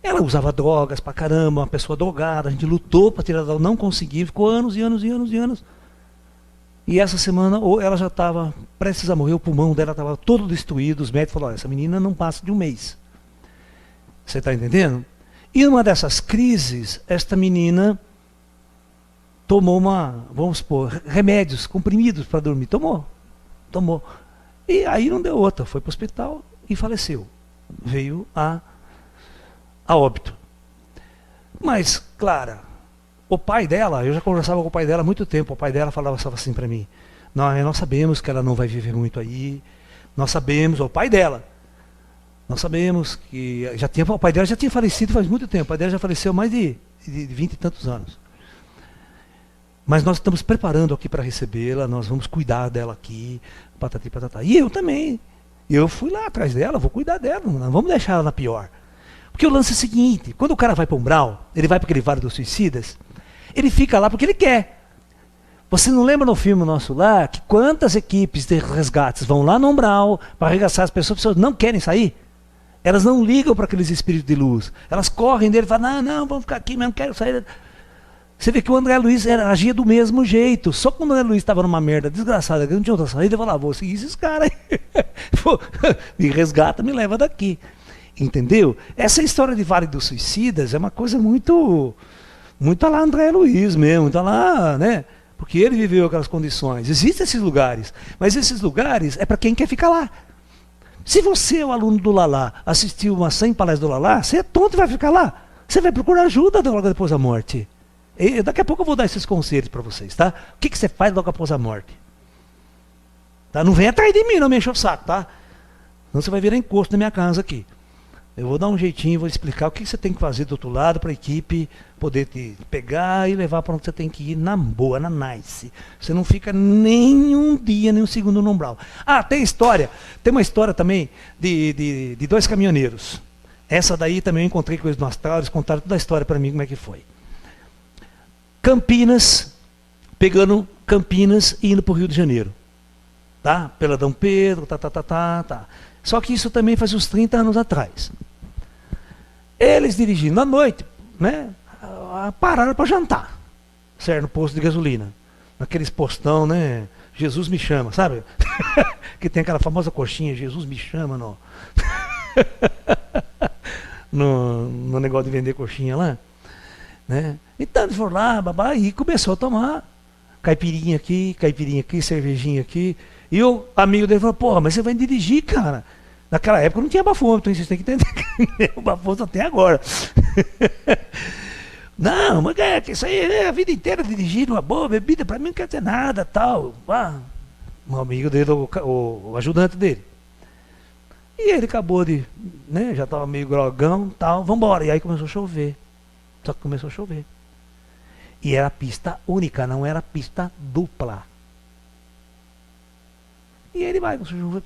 S1: Ela usava drogas pra caramba, uma pessoa drogada, a gente lutou para tirar dela, não conseguiu, ficou anos e anos e anos e anos. E essa semana ela já estava prestes a morrer, o pulmão dela estava todo destruído, os médicos falaram, essa menina não passa de um mês. Você está entendendo? E numa dessas crises, esta menina tomou vamos supor, remédios, comprimidos para dormir. Tomou. E aí não deu outra, foi para o hospital e faleceu. Veio a óbito. Mas, Clara, o pai dela, eu já conversava com o pai dela há muito tempo, o pai dela falava assim para mim, nós sabemos que ela não vai viver muito aí, nós sabemos, o pai dela, nós sabemos que o pai dela já tinha falecido faz muito tempo, o pai dela já faleceu há mais de 20 e tantos anos. Mas nós estamos preparando aqui para recebê-la, nós vamos cuidar dela aqui, patati patatá. E eu também. Eu fui lá atrás dela, vou cuidar dela, não vamos deixar ela na pior. Porque o lance é o seguinte, quando o cara vai para o umbral, ele vai para aquele Vale dos Suicidas, ele fica lá porque ele quer. Você não lembra no filme Nosso Lar, que quantas equipes de resgates vão lá no umbral para arregaçar as pessoas não querem sair? Elas não ligam para aqueles espíritos de luz. Elas correm dele e falam, não, vamos ficar aqui, mas não quero sair. Você vê que o André Luiz agia do mesmo jeito. Só que o André Luiz estava numa merda desgraçada, que não tinha outra saída, ele falava, vou seguir esses caras aí. Me resgata, me leva daqui. Entendeu? Essa história de Vale dos Suicidas é uma coisa muito a lá André Luiz mesmo, muito a lá, né? Porque ele viveu aquelas condições. Existem esses lugares, mas esses lugares é para quem quer ficar lá. Se você é o aluno do Lalá, assistiu umas 100 palestras do Lalá, você é tonto e vai ficar lá. Você vai procurar ajuda logo depois da morte. Daqui a pouco eu vou dar esses conselhos para vocês, tá? O que você faz logo após a morte? Tá? Não vem atrás de mim, não me enche o saco, tá? Senão você vai virar encosto na minha casa aqui. Eu vou dar um jeitinho, vou explicar o que você tem que fazer do outro lado para a equipe poder te pegar e levar para onde você tem que ir na boa, na nice. Você não fica nem um dia, nem um segundo no umbral. Tem uma história também de 2 caminhoneiros. Essa daí também eu encontrei com eles no astral, eles contaram toda a história para mim, como é que foi. Pegando Campinas e indo para o Rio de Janeiro. Tá? Pela Dom Pedro, tá. Só que isso também faz uns 30 anos atrás. Eles dirigindo à noite, né? Pararam para jantar. Certo? No posto de gasolina. Naqueles postão, né? Jesus me chama, sabe? Que tem aquela famosa coxinha, Jesus me chama, não. no negócio de vender coxinha lá, né? Então eles foram lá, babá, e começou a tomar caipirinha aqui, cervejinha aqui. E o amigo dele falou, porra, mas você vai dirigir, cara. Naquela época não tinha bafômetro, então vocês têm que entender. O bafômetro até agora. Não, mas que isso aí é a vida inteira dirigindo uma boa bebida, pra mim não quer dizer nada, tal. Ah, um amigo dele, o ajudante dele. E ele acabou de, né, já estava meio grogão, tal, vambora. E aí começou a chover. Só que começou a chover. E era pista única, não era pista dupla. E ele vai, começou a chover.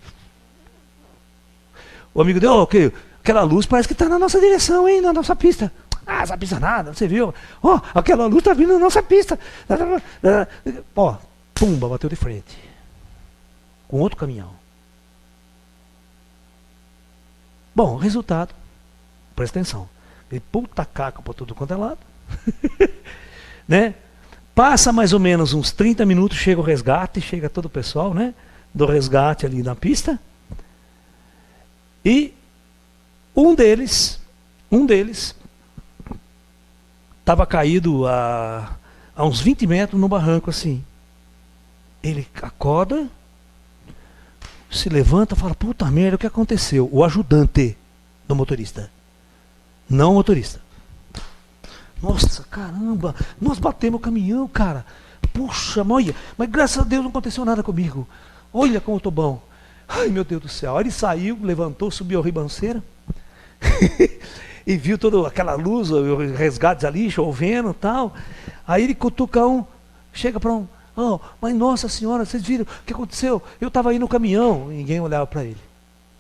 S1: O amigo dele, ok, aquela luz parece que está na nossa direção, hein, na nossa pista. Ah, essa pista nada, você viu? Ó, aquela luz está vindo na nossa pista. Ó, pumba, bateu de frente. Com outro caminhão. Bom, resultado, presta atenção. Ele puta caca por tudo quanto é lado. Né? Passa mais ou menos uns 30 minutos, chega o resgate, chega todo o pessoal, né? Do resgate ali na pista. E um deles estava caído a uns 20 metros no barranco assim. Ele acorda, se levanta, fala, puta merda, o que aconteceu? O ajudante do motorista, não o motorista. Nossa, caramba, nós batemos o caminhão, cara. Puxa, olha, mas graças a Deus não aconteceu nada comigo. Olha como eu tô bom. Ai, meu Deus do céu. Aí ele saiu, levantou, subiu a ribanceira e viu toda aquela luz, os resgates ali, chovendo e tal. Aí ele cutuca um, chega para um, oh, mas nossa senhora, vocês viram o que aconteceu? Eu estava aí no caminhão. Ninguém olhava para ele.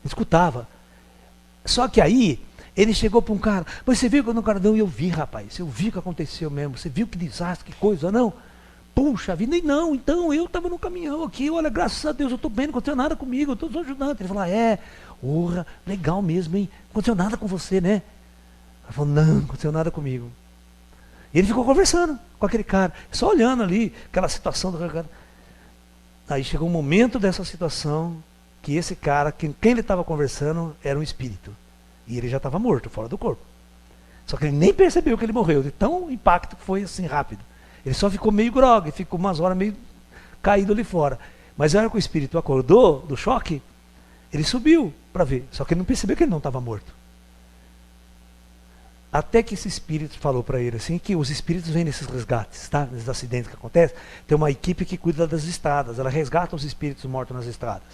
S1: Escutava. Só que aí, ele chegou para um cara, mas você viu que eu no cardão? E eu vi, rapaz, eu vi o que aconteceu mesmo. Você viu que desastre, que coisa, não? Puxa vida, e não, então eu estava no caminhão aqui, olha, graças a Deus, eu estou bem, não aconteceu nada comigo, eu estou ajudando. Ele falou, orra, legal mesmo, hein? Não aconteceu nada com você, né? Ele falou, não aconteceu nada comigo. E ele ficou conversando com aquele cara, só olhando ali, aquela situação do cara. Aí chegou um momento dessa situação, que esse cara, quem ele estava conversando, era um espírito. E ele já estava morto, fora do corpo. Só que ele nem percebeu que ele morreu, de tão impacto que foi assim, rápido. Ele só ficou meio grogue, ficou umas horas meio caído ali fora. Mas a hora que o espírito acordou do choque, ele subiu para ver. Só que ele não percebeu que ele não estava morto. Até que esse espírito falou para ele assim, que os espíritos vêm nesses resgates, tá? Nesses acidentes que acontecem. Tem uma equipe que cuida das estradas, ela resgata os espíritos mortos nas estradas.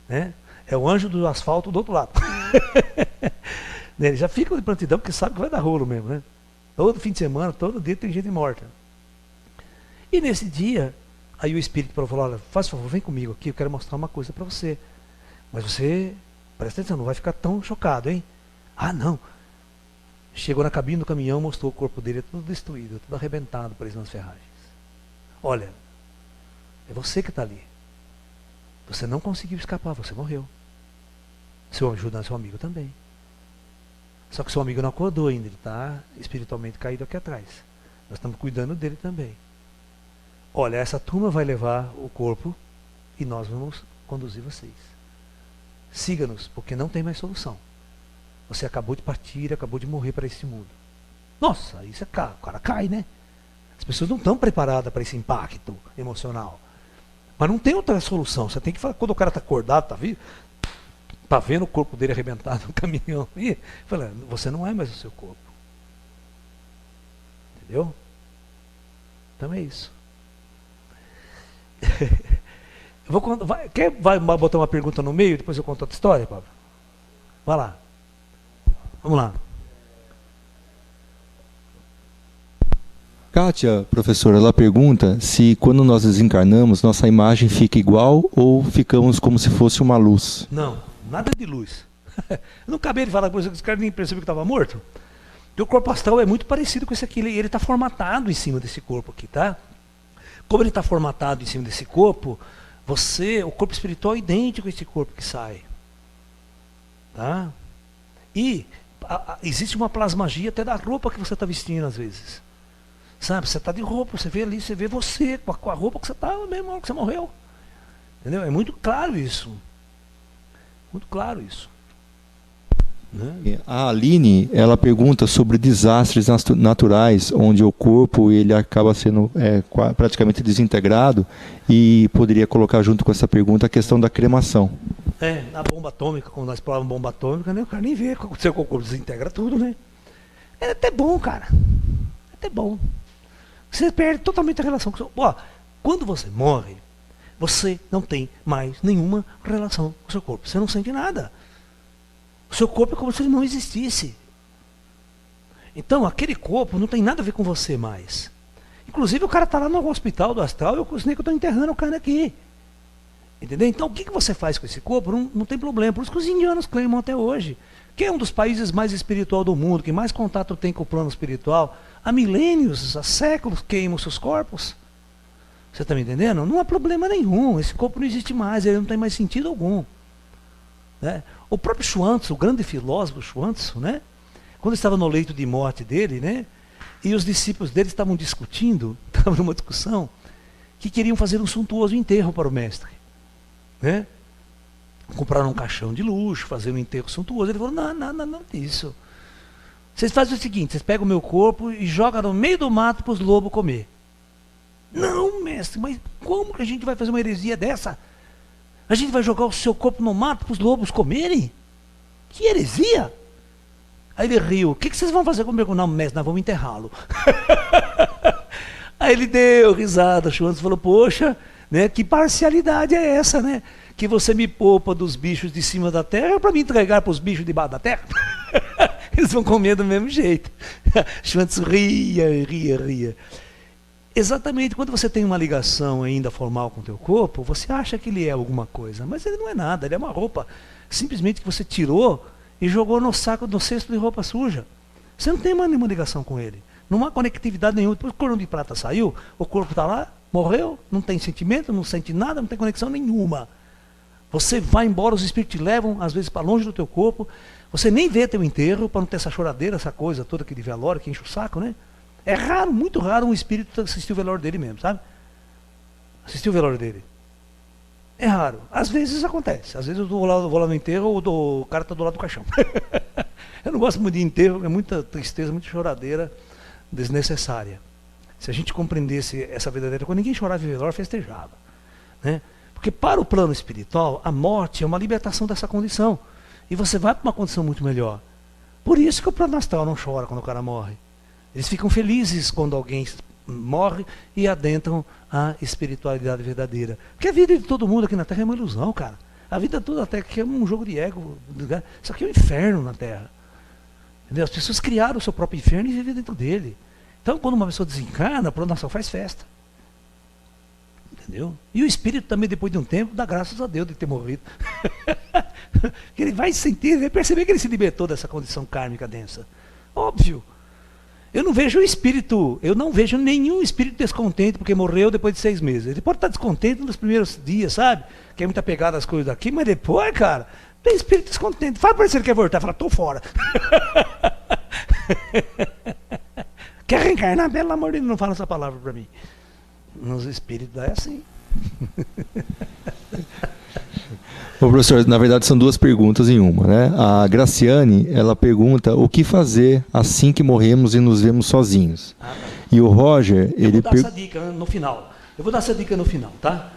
S1: Né? É o anjo do asfalto do outro lado. Ele já fica de prontidão porque sabe que vai dar rolo mesmo, né? Todo fim de semana, todo dia tem gente morta. E nesse dia, aí o espírito falou, olha, faz favor, vem comigo aqui, eu quero mostrar uma coisa para você. Mas você, presta atenção, não vai ficar tão chocado, hein? Ah, não. Chegou na cabine do caminhão, mostrou o corpo dele tudo destruído, tudo arrebentado, preso nas ferragens. Olha, é você que está ali. Você não conseguiu escapar, você morreu. Seu ajudante, seu amigo também. Só que seu amigo não acordou ainda, ele está espiritualmente caído aqui atrás. Nós estamos cuidando dele também. Olha, essa turma vai levar o corpo e nós vamos conduzir vocês. Siga-nos, porque não tem mais solução. Você acabou de partir, acabou de morrer para esse mundo. Nossa, isso é o cara cai, né? As pessoas não estão preparadas para esse impacto emocional. Mas não tem outra solução. Você tem que falar, quando o cara está acordado, está vendo o corpo dele arrebentado no caminhão. E fala, você não é mais o seu corpo. Entendeu? Então é isso. Vai botar uma pergunta no meio, depois eu conto outra história, Pablo? Vai lá. Vamos lá.
S2: Kátia, professora, ela pergunta se quando nós desencarnamos, nossa imagem fica igual ou ficamos como se fosse uma luz.
S1: Não, nada de luz. Eu não acabei de falar com você que os caras nem perceberam que estava morto. O corpo astral é muito parecido com esse aqui. Ele está formatado em cima desse corpo aqui, tá? Como ele está formatado em cima desse corpo, o corpo espiritual é idêntico a esse corpo que sai. Tá? E existe uma plasmagia até da roupa que você está vestindo às vezes. Sabe, você está de roupa, você vê ali, você vê você com a roupa que você estava mesmo na hora que você morreu. Entendeu? É muito claro isso. Muito claro isso. né?
S2: A Aline, ela pergunta sobre desastres naturais, onde o corpo ele acaba sendo praticamente desintegrado, e poderia colocar junto com essa pergunta a questão da cremação.
S1: Na bomba atômica, quando nós exploramos bomba atômica, né, o cara nem vê o que aconteceu com o corpo, desintegra tudo, né? É até bom, cara. É até bom. Você perde totalmente a relação com o seu... Ó, quando você morre, você não tem mais nenhuma relação com o seu corpo. Você não sente nada. O seu corpo é como se ele não existisse. Então, aquele corpo não tem nada a ver com você mais. Inclusive, o cara está lá no hospital do astral e eu consigo que eu estou enterrando o cara aqui. Entendeu? Então, o que você faz com esse corpo não tem problema. Por isso que os indianos clamam até hoje. Que é um dos países mais espiritual do mundo, que mais contato tem com o plano espiritual. Há milênios, há séculos queimam seus corpos. Você está me entendendo? Não há problema nenhum. Esse corpo não existe mais, ele não tem mais sentido algum. Né? O próprio Chuanço, o grande filósofo Chuanço, né? Quando estava no leito de morte dele, né? E os discípulos dele estavam discutindo, estavam numa discussão, que queriam fazer um suntuoso enterro para o mestre. Né? Compraram um caixão de luxo, fazer um enterro suntuoso. Ele falou, não disso. Vocês fazem o seguinte, vocês pegam o meu corpo e jogam no meio do mato para os lobos comer. Não, mestre, mas como que a gente vai fazer uma heresia dessa? A gente vai jogar o seu corpo no mato para os lobos comerem? Que heresia! Aí ele riu, o que vocês vão fazer comigo? Não, mestre, nós vamos enterrá-lo. Aí ele deu risada, o Chuanço falou, poxa, né, que parcialidade é essa, né? Que você me poupa dos bichos de cima da terra para me entregar para os bichos de baixo da terra? Eles vão comer do mesmo jeito. Chuanço ria. Exatamente, quando você tem uma ligação ainda formal com o teu corpo, você acha que ele é alguma coisa, mas ele não é nada, ele é uma roupa, simplesmente que você tirou e jogou no saco, no cesto de roupa suja. Você não tem mais nenhuma ligação com ele, não há conectividade nenhuma. Depois que o cordão de prata saiu, o corpo está lá, morreu, não tem sentimento, não sente nada, não tem conexão nenhuma. Você vai embora, os espíritos te levam, às vezes, para longe do teu corpo, você nem vê teu enterro, para não ter essa choradeira, essa coisa toda, aquele velório que enche o saco, né? É raro, muito raro um espírito assistir o velório dele mesmo, sabe? Assistir o velório dele. É raro. Às vezes acontece. Às vezes eu vou lá no enterro, o cara está do lado do caixão. Eu não gosto muito de enterro, é muita tristeza, muita choradeira desnecessária. Se a gente compreendesse essa verdadeira coisa, ninguém chorava em velório, festejava. Né? Porque para o plano espiritual, a morte é uma libertação dessa condição. E você vai para uma condição muito melhor. Por isso que o plano astral não chora quando o cara morre. Eles ficam felizes quando alguém morre e adentram a espiritualidade verdadeira. Porque a vida de todo mundo aqui na Terra é uma ilusão, cara. A vida toda até que é um jogo de ego. Isso aqui é um inferno na Terra. Entendeu? As pessoas criaram o seu próprio inferno e vivem dentro dele. Então, quando uma pessoa desencarna, a planação faz festa. Entendeu? E o espírito também, depois de um tempo, dá graças a Deus de ter morrido. Que ele vai sentir, ele vai perceber que ele se libertou dessa condição kármica densa. Óbvio. Eu não vejo nenhum espírito descontente porque morreu depois de 6 meses. Ele pode estar descontente nos primeiros dias, sabe? Que é muito apegado às coisas daqui, mas depois, cara, tem espírito descontente. Fala para ele se ele quer voltar, fala, tô fora. Quer reencarnar? Pelo amor de Deus, não fala essa palavra para mim. Nos espíritos é assim.
S2: Ô, professor, na verdade são 2 perguntas em uma, né? A Graciane, ela pergunta o que fazer assim que morremos e nos vemos sozinhos. E o Roger,
S1: eu vou dar essa dica no final. Eu vou dar essa dica no final, tá?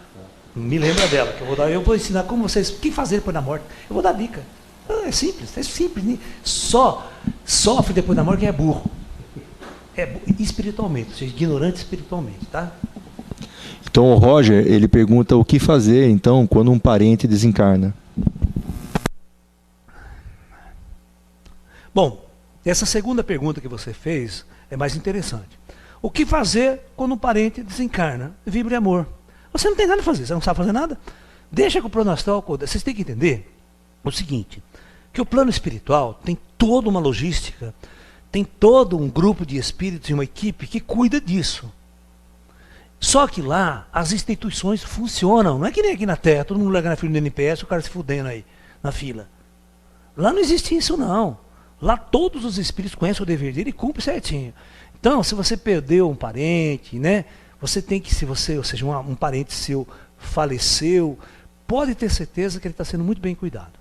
S1: Me lembra dela, que eu vou ensinar como vocês, o que fazer depois da morte. Eu vou dar dica. É simples. Né? Só sofre depois da morte quem é burro. Espiritualmente, ou seja, ignorante espiritualmente, tá?
S2: Então o Roger, ele pergunta o que fazer, então, quando um parente desencarna.
S1: Bom, essa segunda pergunta que você fez é mais interessante. O que fazer quando um parente desencarna? Vibra em amor. Você não tem nada a fazer, você não sabe fazer nada? Deixa que o plano astral... Vocês têm que entender o seguinte, que o plano espiritual tem toda uma logística, tem todo um grupo de espíritos e uma equipe que cuida disso. Só que lá as instituições funcionam, não é que nem aqui na Terra, todo mundo larga na fila do NPS, o cara se fudendo aí, na fila. Lá não existe isso não. Lá todos os espíritos conhecem o dever dele e cumprem certinho. Então, se você perdeu um parente, né, você tem que, ou seja, um parente seu faleceu, pode ter certeza que ele está sendo muito bem cuidado.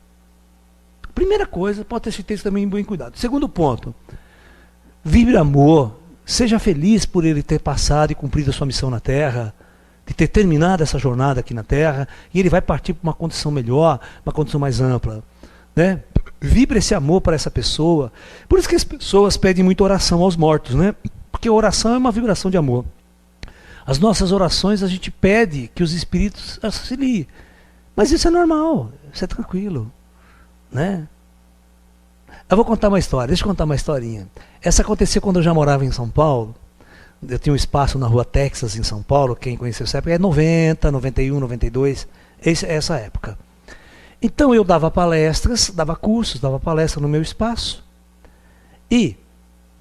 S1: Primeira coisa, pode ter certeza também bem cuidado. Segundo ponto, vibre amor, seja feliz por ele ter passado e cumprido a sua missão na Terra, de ter terminado essa jornada aqui na Terra, e ele vai partir para uma condição melhor, uma condição mais ampla. Né? Vibre esse amor para essa pessoa. Por isso que as pessoas pedem muita oração aos mortos, né? Porque a oração é uma vibração de amor. As nossas orações a gente pede que os espíritos auxiliem. Mas isso é normal, isso é tranquilo. Né? Eu vou contar uma história, deixa eu contar uma historinha. Essa aconteceu quando eu já morava em São Paulo. Eu tinha um espaço na rua Texas, em São Paulo. Quem conheceu essa época é 90, 91, 92, essa época. Então eu dava palestras, dava cursos, dava palestra no meu espaço. E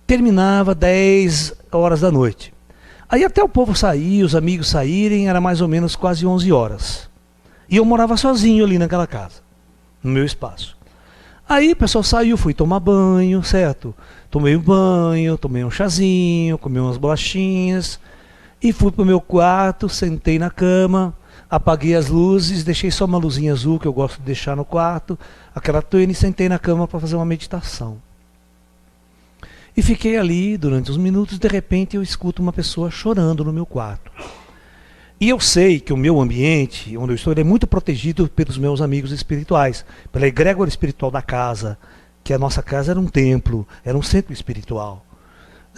S1: terminava 10 horas da noite. Aí até o povo sair, os amigos saírem, era mais ou menos quase 11 horas. E eu morava sozinho ali naquela casa, no meu espaço. Aí o pessoal saiu, fui tomar banho, certo? Tomei um banho, tomei um chazinho, comi umas bolachinhas. E fui para o meu quarto, sentei na cama, apaguei as luzes, deixei só uma luzinha azul que eu gosto de deixar no quarto, aquela tênis, e sentei na cama para fazer uma meditação. E fiquei ali durante uns minutos, de repente eu escuto uma pessoa chorando no meu quarto. E eu sei que o meu ambiente, onde eu estou, ele é muito protegido pelos meus amigos espirituais, pela egrégora espiritual da casa, que a nossa casa era um templo, era um centro espiritual.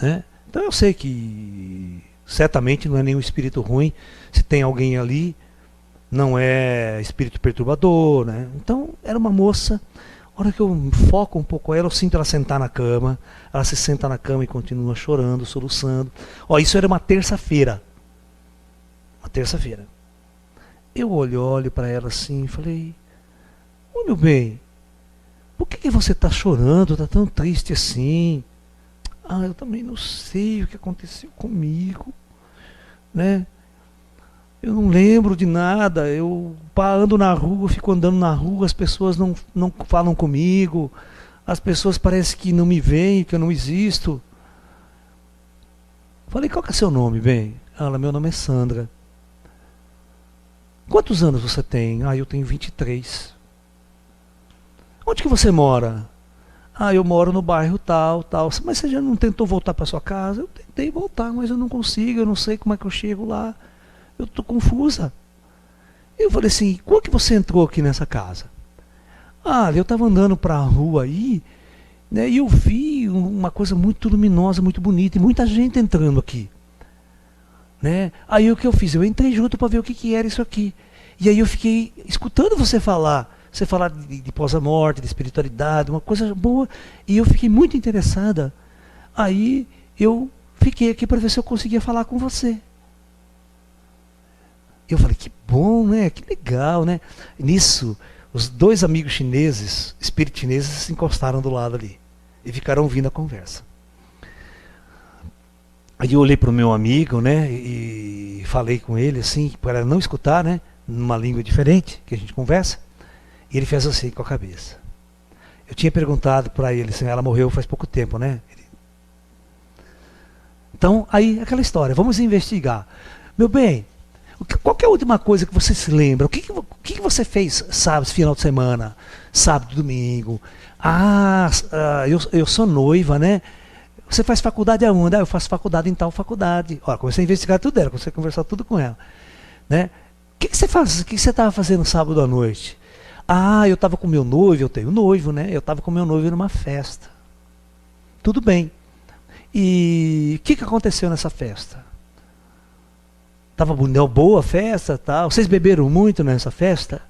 S1: Né? Então eu sei que certamente não é nenhum espírito ruim, se tem alguém ali, não é espírito perturbador. Né? Então era uma moça. A hora que eu foco um pouco ela, eu sinto ela sentar na cama. Ela se senta na cama e continua chorando, soluçando. Ó, isso era uma terça-feira. Uma terça-feira. Eu olho para ela assim e falei: ô meu bem, por que você está chorando? Está tão triste assim? Ah, eu também não sei o que aconteceu comigo. Né? Eu não lembro de nada, eu ando na rua, fico andando na rua, as pessoas não falam comigo, as pessoas parecem que não me veem, que eu não existo. Falei: qual que é seu nome, bem? Ela: meu nome é Sandra. Quantos anos você tem? Ah, eu tenho 23. Onde que você mora? Ah, eu moro no bairro tal, tal. Mas você já não tentou voltar para sua casa? Eu tentei voltar, mas eu não consigo, eu não sei como é que eu chego lá. Eu estou confusa. Eu falei assim: como que você entrou aqui nessa casa? Ah, eu estava andando para a rua aí, né, e eu vi uma coisa muito luminosa, muito bonita, e muita gente entrando aqui. Né? Aí o que eu fiz? Eu entrei junto para ver o que era isso aqui. E aí eu fiquei escutando você falar de pós-morte, de espiritualidade, uma coisa boa, e eu fiquei muito interessada. Aí eu fiquei aqui para ver se eu conseguia falar com você. Eu falei: que bom, né? Que legal, né? Nisso, os dois amigos chineses, espíritos chineses, se encostaram do lado ali e ficaram ouvindo a conversa. Aí eu olhei para o meu amigo, né? E falei com ele assim, para não escutar, né? Numa língua diferente que a gente conversa. E ele fez assim com a cabeça. Eu tinha perguntado para ele assim: ela morreu faz pouco tempo, né? Então, aí aquela história, vamos investigar. Meu bem, qual que é a última coisa que você se lembra? O que você fez sábado, final de semana? Sábado, domingo? Eu sou noiva, né? Você faz faculdade aonde? Ah, eu faço faculdade em tal faculdade. Olha, comecei a investigar tudo dela, comecei a conversar tudo com ela. Né? O que você faz? O que você estava fazendo sábado à noite? Ah, eu estava com meu noivo, eu tenho noivo, né? Eu estava com meu noivo numa festa. Tudo bem. E o que aconteceu nessa festa? Estava boa a festa, tal. Vocês beberam muito nessa festa?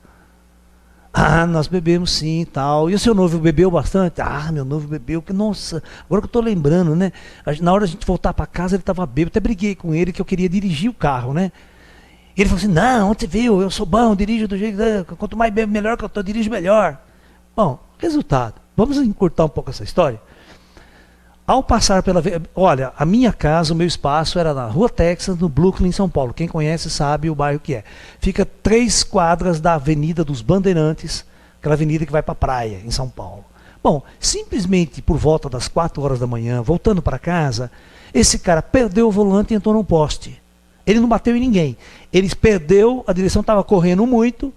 S1: Ah, nós bebemos sim, tal. E o seu noivo bebeu bastante? Ah, meu noivo bebeu. Nossa, agora que eu estou lembrando, né? Na hora da gente voltar para casa, ele estava bêbado. Até briguei com ele que eu queria dirigir o carro, né? E ele falou assim: não, onde você viu? Eu sou bom, dirijo do jeito. Quanto mais bebo, melhor que eu estou, dirijo melhor. Bom, resultado. Vamos encurtar um pouco essa história? Ao passar pela... Olha, a minha casa, o meu espaço era na Rua Texas, no Brooklyn, em São Paulo. Quem conhece sabe o bairro que é. Fica 3 quadras da Avenida dos Bandeirantes, aquela avenida que vai para a praia, em São Paulo. Bom, simplesmente por volta das 4 horas da manhã, voltando para casa, esse cara perdeu o volante e entrou num poste. Ele não bateu em ninguém. Ele perdeu, a direção estava correndo muito,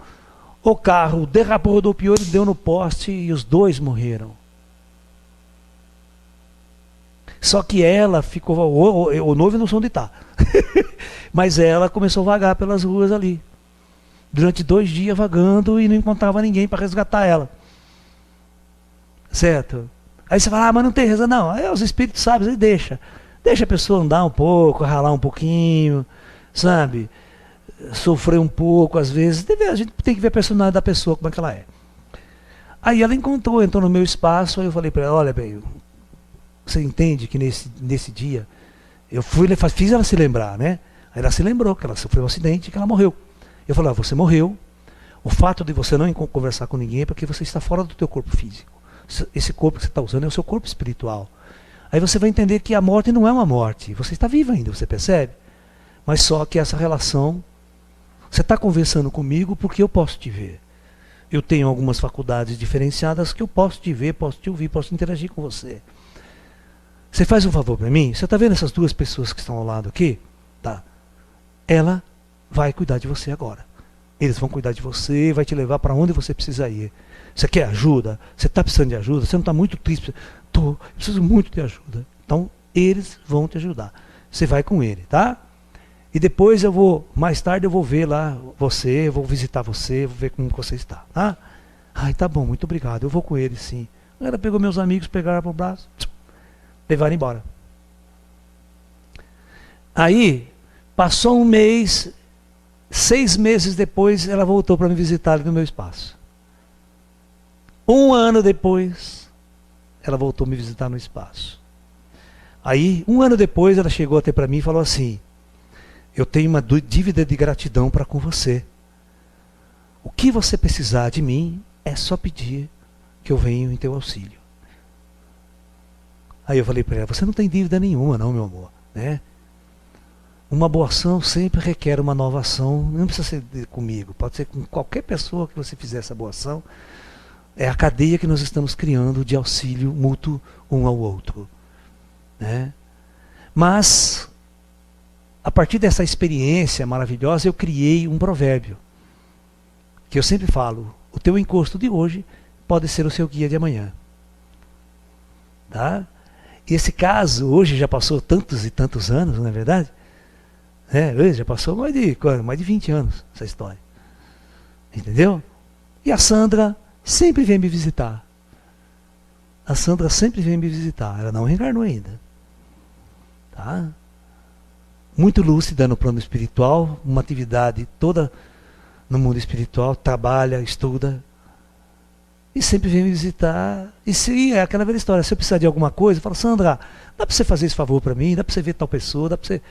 S1: O carro derrapou, rodopiou, ele deu no poste e os dois morreram. Só que ela ficou, o noivo não sei onde está, mas ela começou a vagar pelas ruas ali. Durante 2 dias vagando e não encontrava ninguém para resgatar ela. Certo? Aí você fala, mas não tem razão. Não, aí os espíritos sabem, aí deixa. Deixa a pessoa andar um pouco, ralar um pouquinho, sabe? Sofrer um pouco, às vezes. A gente tem que ver a personalidade da pessoa, como é que ela é. Aí ela entrou no meu espaço, aí eu falei para ela, olha, bem, você entende que nesse dia, eu fiz ela se lembrar, né? Aí ela se lembrou que ela sofreu um acidente e que ela morreu. Eu falei, você morreu, o fato de você não conversar com ninguém é porque você está fora do teu corpo físico. Esse corpo que você está usando é o seu corpo espiritual. Aí você vai entender que a morte não é uma morte, você está vivo ainda, você percebe? Mas só que essa relação, você está conversando comigo porque eu posso te ver. Eu tenho algumas faculdades diferenciadas que eu posso te ver, posso te ouvir, posso interagir com você. Você faz um favor para mim? Você está vendo essas 2 pessoas que estão ao lado aqui? Tá. Ela vai cuidar de você agora. Eles vão cuidar de você, vai te levar para onde você precisa ir. Você quer ajuda? Você está precisando de ajuda? Você não está muito triste? Eu preciso muito de ajuda. Então, eles vão te ajudar. Você vai com ele, tá? E depois mais tarde eu vou ver lá você, vou visitar você, vou ver como você está, tá? Ai, tá bom, muito obrigado, eu vou com ele, sim. Ela pegou meus amigos, pegaram para o braço, levaram embora. Aí, passou um mês, 6 meses depois, ela voltou para me visitar ali no meu espaço. 1 ano depois, ela voltou a me visitar no espaço. Aí, 1 ano depois, ela chegou até para mim e falou assim, eu tenho uma dívida de gratidão para com você. O que você precisar de mim, é só pedir que eu venho em teu auxílio. Aí eu falei para ela, você não tem dívida nenhuma não, meu amor, né? Uma boa ação sempre requer uma nova ação, não precisa ser comigo, pode ser com qualquer pessoa que você fizer essa boa ação. É a cadeia que nós estamos criando de auxílio mútuo um ao outro, né? Mas, a partir dessa experiência maravilhosa, eu criei um provérbio, que eu sempre falo, o teu encosto de hoje pode ser o seu guia de amanhã. Tá? E esse caso, hoje já passou tantos e tantos anos, não é verdade? Já passou mais de 20 anos essa história. Entendeu? E a Sandra sempre vem me visitar. A Sandra sempre vem me visitar. Ela não reencarnou ainda. Tá? Muito lúcida no plano espiritual, uma atividade toda no mundo espiritual, trabalha, estuda. E sempre vem me visitar. E se é aquela velha história, se eu precisar de alguma coisa, eu falo, Sandra, dá para você fazer esse favor para mim? Dá para você ver tal pessoa? Dá para você...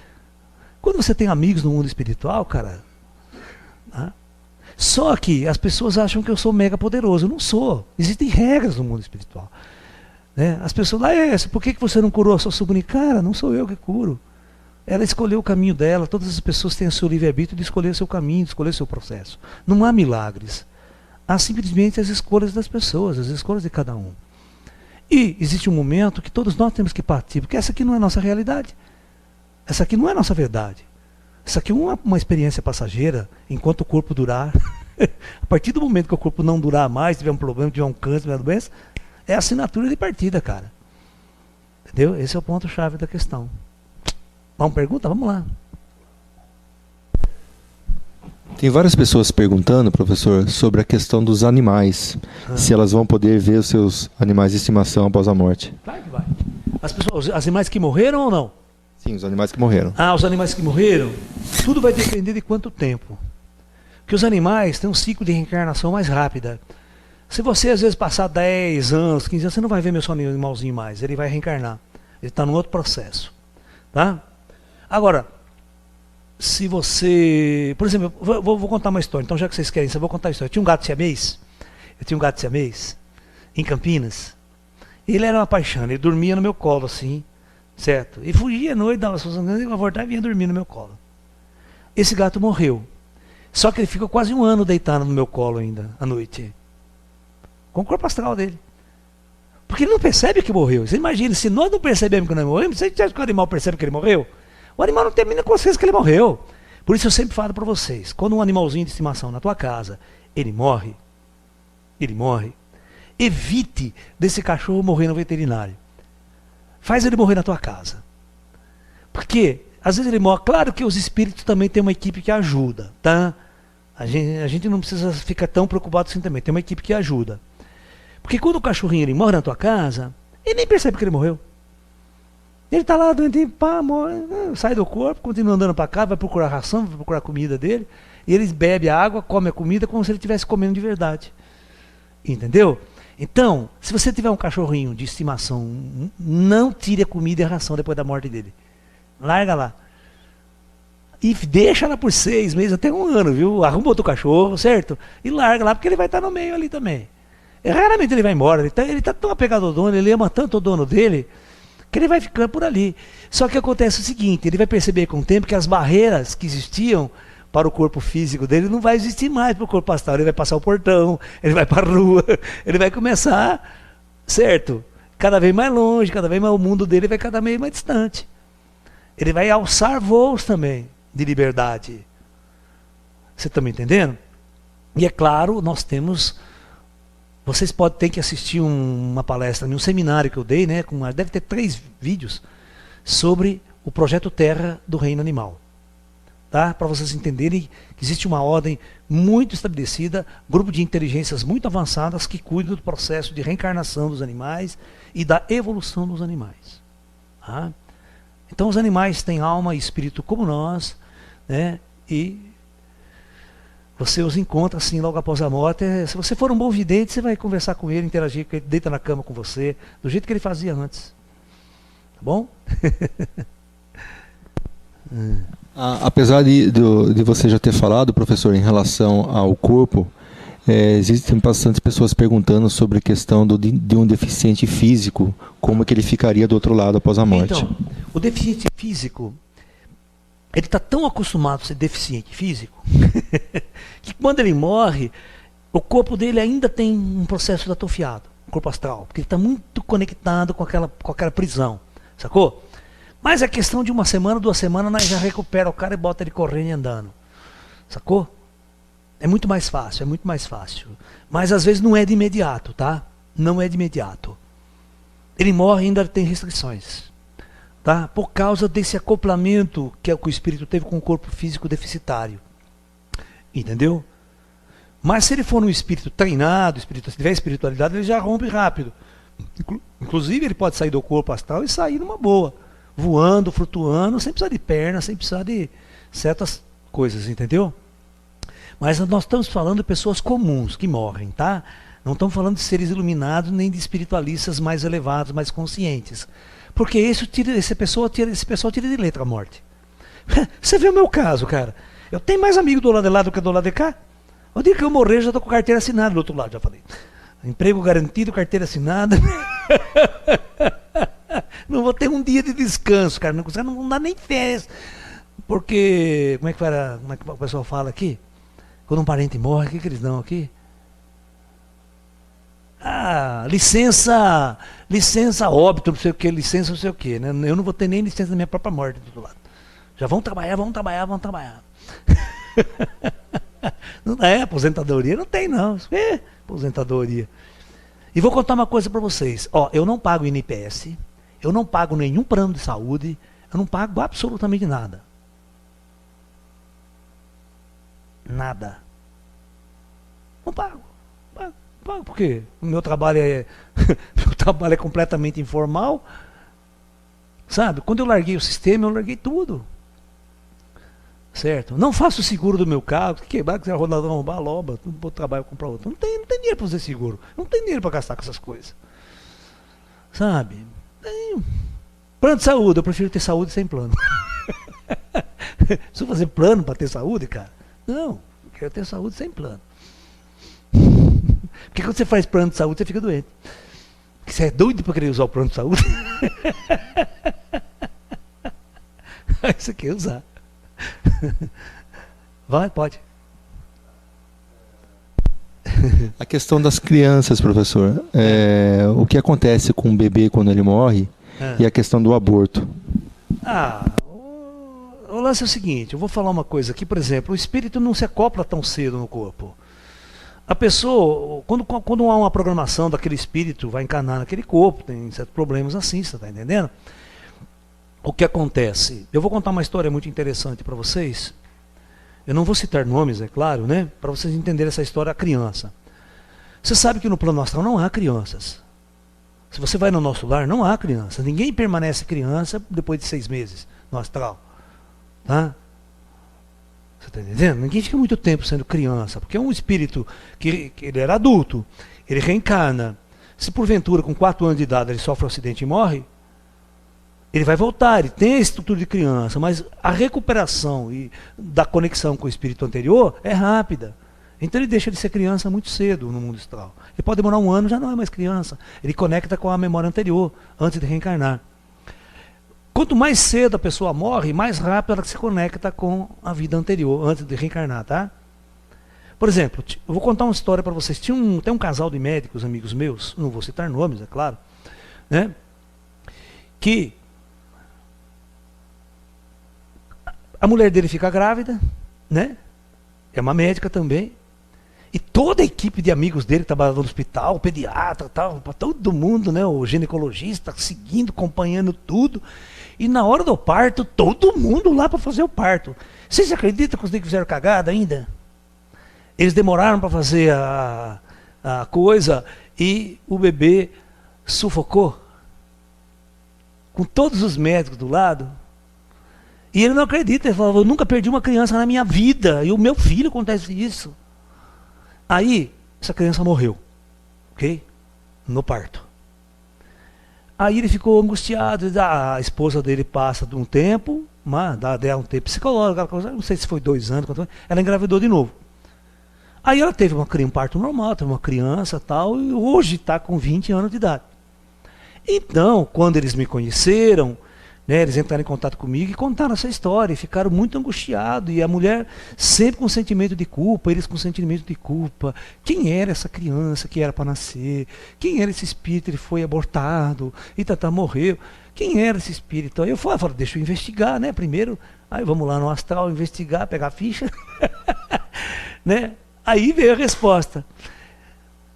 S1: Quando você tem amigos no mundo espiritual, cara... Tá? Só que as pessoas acham que eu sou mega poderoso. Eu não sou. Existem regras no mundo espiritual. Né? As pessoas lá, por que você não curou a sua sobrinha? Cara, não sou eu que curo. Ela escolheu o caminho dela. Todas as pessoas têm o seu livre-arbítrio de escolher o seu caminho, de escolher o seu processo. Não há milagres. Há simplesmente as escolhas das pessoas, as escolhas de cada um. E existe um momento que todos nós temos que partir, porque essa aqui não é a nossa realidade. Essa aqui não é a nossa verdade. Isso aqui é uma experiência passageira, enquanto o corpo durar. A partir do momento que o corpo não durar mais, tiver um problema, tiver um câncer, tiver uma doença, é a assinatura de partida, cara. Entendeu? Esse é o ponto-chave da questão. Vamos pergunta? Vamos lá.
S2: Tem várias pessoas perguntando, professor, sobre a questão dos animais. Se elas vão poder ver os seus animais de estimação após a morte.
S1: Claro que vai. Os animais que morreram ou não?
S2: Sim, os animais que morreram.
S1: Os animais que morreram, tudo vai depender de quanto tempo. Porque os animais têm um ciclo de reencarnação mais rápida. Se você às vezes passar 10 anos, 15 anos, você não vai ver meu animalzinho mais. Ele vai reencarnar. Ele está num outro processo. Tá? Agora, se você... Por exemplo, vou contar uma história. Então, já que vocês querem, eu vou contar a história. Eu tinha um gato siamês. Em Campinas. Ele era uma paixão. Ele dormia no meu colo, assim. Certo? E fugia à noite, dava suas andanças, e voltava e vinha dormir no meu colo. Esse gato morreu. Só que ele ficou quase 1 ano deitado no meu colo ainda, à noite. Com o corpo astral dele. Porque ele não percebe que morreu. Você imagina, se nós não percebemos que nós morremos, você acha que o animal percebe que ele morreu? O animal não tem a mínima consciência que ele morreu. Por isso eu sempre falo para vocês, quando um animalzinho de estimação na tua casa, ele morre, evite desse cachorro morrer no veterinário. Faz ele morrer na tua casa. Porque, às vezes ele morre, claro que os espíritos também têm uma equipe que ajuda, tá? A gente não precisa ficar tão preocupado assim também, tem uma equipe que ajuda. Porque quando o cachorrinho ele morre na tua casa, ele nem percebe que ele morreu. Ele está lá doente, pá, morre, sai do corpo, continua andando para cá, vai procurar ração, vai procurar comida dele, e ele bebe a água, come a comida como se ele estivesse comendo de verdade. Entendeu? Então, se você tiver um cachorrinho de estimação, não tire a comida e a ração depois da morte dele. Larga lá. E deixa lá por 6 meses, até 1 ano, viu? Arruma outro cachorro, certo? E larga lá, porque ele vai estar no meio ali também. Raramente ele vai embora, ele tá tão apegado ao dono, ele ama tanto o dono dele, que ele vai ficando por ali. Só que acontece o seguinte, ele vai perceber com o tempo que as barreiras que existiam para o corpo físico dele não vai existir mais para o corpo astral. Ele vai passar o portão, ele vai para a rua, ele vai começar, certo? Cada vez mais longe, cada vez mais o mundo dele vai cada vez mais distante. Ele vai alçar voos também de liberdade. Você está me entendendo? E é claro, nós temos... Vocês ter que assistir uma palestra, um seminário que eu dei, né? Deve ter 3 vídeos sobre o projeto Terra do Reino Animal. Tá? Para vocês entenderem que existe uma ordem muito estabelecida, grupo de inteligências muito avançadas que cuidam do processo de reencarnação dos animais e da evolução dos animais. Tá? Então os animais têm alma e espírito como nós, né? E você os encontra assim logo após a morte. Se você for um bom vidente, você vai conversar com ele, interagir com ele, deita na cama com você, do jeito que ele fazia antes. Tá bom?
S2: Apesar de você já ter falado, professor, em relação ao corpo, existem bastantes pessoas perguntando sobre a questão de um deficiente físico, como que ele ficaria do outro lado após a morte.
S1: Então, o deficiente físico, ele está tão acostumado a ser deficiente físico, que quando ele morre, o corpo dele ainda tem um processo de atrofiado, o corpo astral, porque ele está muito conectado com aquela prisão, sacou? Mas é questão de 1 semana, 2 semanas, nós já recupera o cara e bota ele correndo e andando, sacou? É muito mais fácil, é muito mais fácil. Mas às vezes não é de imediato, tá? Não é de imediato. Ele morre e ainda tem restrições. Tá? Por causa desse acoplamento que o espírito teve com o corpo físico deficitário. Entendeu? Mas se ele for um espírito treinado, se tiver espiritualidade, ele já rompe rápido. Inclusive ele pode sair do corpo astral e sair numa boa. Voando, flutuando, sem precisar de perna, sem precisar de certas coisas, entendeu? Mas nós estamos falando de pessoas comuns que morrem, tá? Não estamos falando de seres iluminados, nem de espiritualistas mais elevados, mais conscientes. Porque esse pessoal tira de letra a morte. Você vê o meu caso, cara. Eu tenho mais amigo do lado de lá do que do lado de cá. O dia que eu morrer, já estou com carteira assinada do outro lado, já falei. Emprego garantido, carteira assinada. Não vou ter um dia de descanso, cara. Não dá nem férias. Porque, como é que o pessoal fala aqui? Quando um parente morre, o que eles dão aqui? Licença óbito, não sei o que, licença não sei o que, né? Eu não vou ter nem licença da minha própria morte do outro lado. Já vão trabalhar. Não é aposentadoria? Não tem não. Aposentadoria. E vou contar uma coisa para vocês. Eu não pago INPS, eu não pago nenhum plano de saúde, eu não pago absolutamente nada. Nada. Não pago. Porque o meu trabalho é completamente informal, sabe? Quando eu larguei o sistema, eu larguei tudo, certo? Não faço o seguro do meu carro, quebrar, quiser roubar a loba, tudo para o trabalho comprar outro. Não tem dinheiro para fazer seguro, não tem dinheiro para gastar com essas coisas, sabe? Plano de saúde, eu prefiro ter saúde sem plano. Preciso fazer plano para ter saúde, cara? Não, eu quero ter saúde sem plano. Porque quando você faz plano de saúde, você fica doente. Porque você é doido para querer usar o plano de saúde. Aí você quer usar. Vai, pode.
S2: A questão das crianças, professor. O que acontece com o bebê quando ele morre e a questão do aborto?
S1: lance é o seguinte, eu vou falar uma coisa aqui, por exemplo, o espírito não se acopla tão cedo no corpo. A pessoa, quando há uma programação daquele espírito, vai encarnar naquele corpo, tem certos problemas assim, você está entendendo? O que acontece? Eu vou contar uma história muito interessante para vocês. Eu não vou citar nomes, é claro, né? Para vocês entenderem essa história da criança. Você sabe que no plano astral não há crianças. Se você vai no nosso lar, não há criança. Ninguém permanece criança depois de 6 meses no astral. Tá? Você está entendendo? Ninguém fica muito tempo sendo criança, porque é um espírito que ele era adulto, ele reencarna. Se porventura com 4 anos de idade ele sofre um acidente e morre, ele vai voltar, ele tem a estrutura de criança, mas a recuperação da conexão com o espírito anterior é rápida. Então ele deixa de ser criança muito cedo no mundo astral. Ele pode demorar 1 ano, já não é mais criança. Ele conecta com a memória anterior, antes de reencarnar. Quanto mais cedo a pessoa morre, mais rápido ela se conecta com a vida anterior, antes de reencarnar, tá? Por exemplo, eu vou contar uma história para vocês. Tem um casal de médicos, amigos meus, não vou citar nomes, é claro, né? Que a mulher dele fica grávida, né? É uma médica também. E toda a equipe de amigos dele que trabalhava no hospital, o pediatra, tal, todo mundo, né? O ginecologista seguindo, acompanhando tudo. E na hora do parto, todo mundo lá para fazer o parto. Vocês acreditam que os negros fizeram cagada ainda? Eles demoraram para fazer a coisa e o bebê sufocou. Com todos os médicos do lado. E ele não acredita, ele falava, eu nunca perdi uma criança na minha vida. E o meu filho acontece isso. Aí, essa criança morreu. Ok? No parto. Aí ele ficou angustiado, a esposa dele passa de um tempo, dá dela um tempo psicológico, não sei se foi 2 anos, ela engravidou de novo. Aí ela teve um parto normal, teve uma criança tal, e hoje está com 20 anos de idade. Então, quando eles me conheceram, né, eles entraram em contato comigo e contaram essa história, e ficaram muito angustiados, e a mulher sempre com sentimento de culpa, eles com sentimento de culpa. Quem era essa criança que era para nascer? Quem era esse espírito? Ele foi abortado, e morreu. Quem era esse espírito? Aí eu falei, deixa eu investigar, né, primeiro. Aí vamos lá no astral investigar, pegar a ficha. Né? Aí veio a resposta.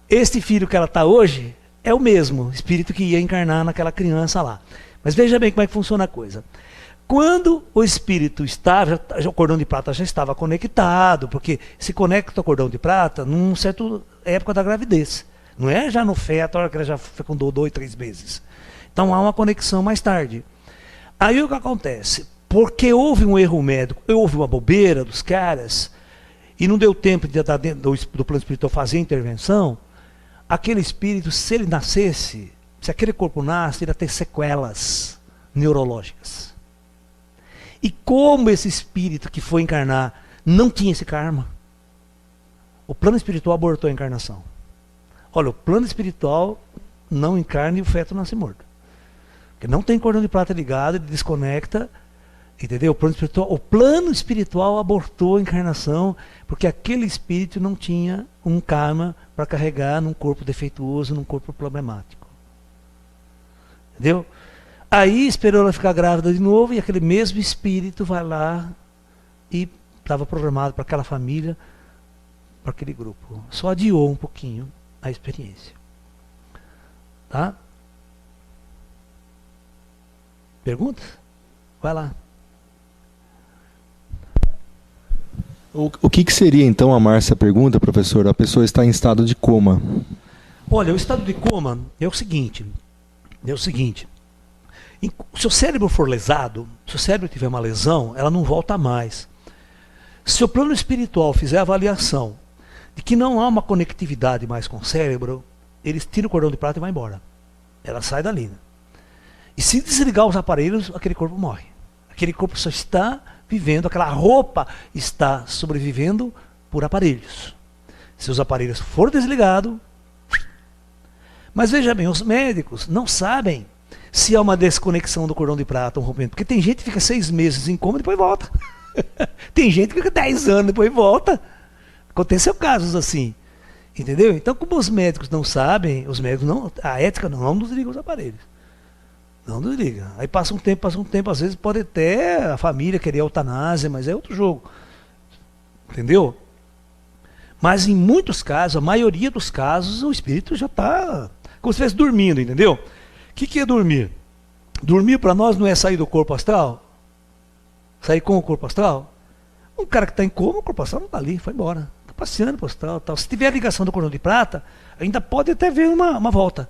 S1: Este filho que ela está hoje é o mesmo espírito que ia encarnar naquela criança lá. Mas veja bem como é que funciona a coisa. Quando o espírito estava, o cordão de prata já estava conectado, porque se conecta ao cordão de prata numa certa época da gravidez. Não é já no feto, a hora que ela já fecundou 2, 3 meses. Então há uma conexão mais tarde. Aí o que acontece? Porque houve um erro médico, houve uma bobeira dos caras, e não deu tempo de estar dentro do plano espiritual fazer a intervenção, aquele espírito, se ele nascesse, se aquele corpo nasce, ele ia ter sequelas neurológicas. E como esse espírito que foi encarnar não tinha esse karma, o plano espiritual abortou a encarnação. Olha, o plano espiritual não encarna e o feto nasce morto. Porque não tem cordão de prata ligado, ele desconecta, entendeu? O plano espiritual abortou a encarnação, porque aquele espírito não tinha um karma para carregar num corpo defeituoso, num corpo problemático. Entendeu? Aí esperou ela ficar grávida de novo e aquele mesmo espírito vai lá e estava programado para aquela família, para aquele grupo. Só adiou um pouquinho a experiência. Tá? Perguntas? Vai lá.
S2: O que seria então, a Márcia pergunta, professor, a pessoa está em estado de coma?
S1: Olha, o estado de coma é o seguinte, se o cérebro for lesado, se o cérebro tiver uma lesão, ela não volta mais. Se o plano espiritual fizer a avaliação de que não há uma conectividade mais com o cérebro, eles tiram o cordão de prata e vai embora. Ela sai dali. Né? E se desligar os aparelhos, aquele corpo morre. Aquele corpo só está vivendo, aquela roupa está sobrevivendo por aparelhos. Se os aparelhos forem desligados. Mas veja bem, os médicos não sabem se há uma desconexão do cordão de prata, um rompimento. Porque tem gente que fica 6 meses em coma e depois volta. Tem gente que fica 10 anos e depois volta. Aconteceu casos assim. Entendeu? Então, como os médicos não sabem, a ética não desliga os aparelhos. Não desliga. Aí passa um tempo, às vezes pode até a família querer eutanásia, mas é outro jogo. Entendeu? Mas em muitos casos, a maioria dos casos, o espírito já está como se estivesse dormindo, entendeu? O que é dormir? Dormir para nós não é sair do corpo astral? Sair com o corpo astral? Um cara que está em coma, o corpo astral não está ali, foi embora. Está passeando para o astral. Tal. Se tiver a ligação do cordão de prata, ainda pode até ver uma volta.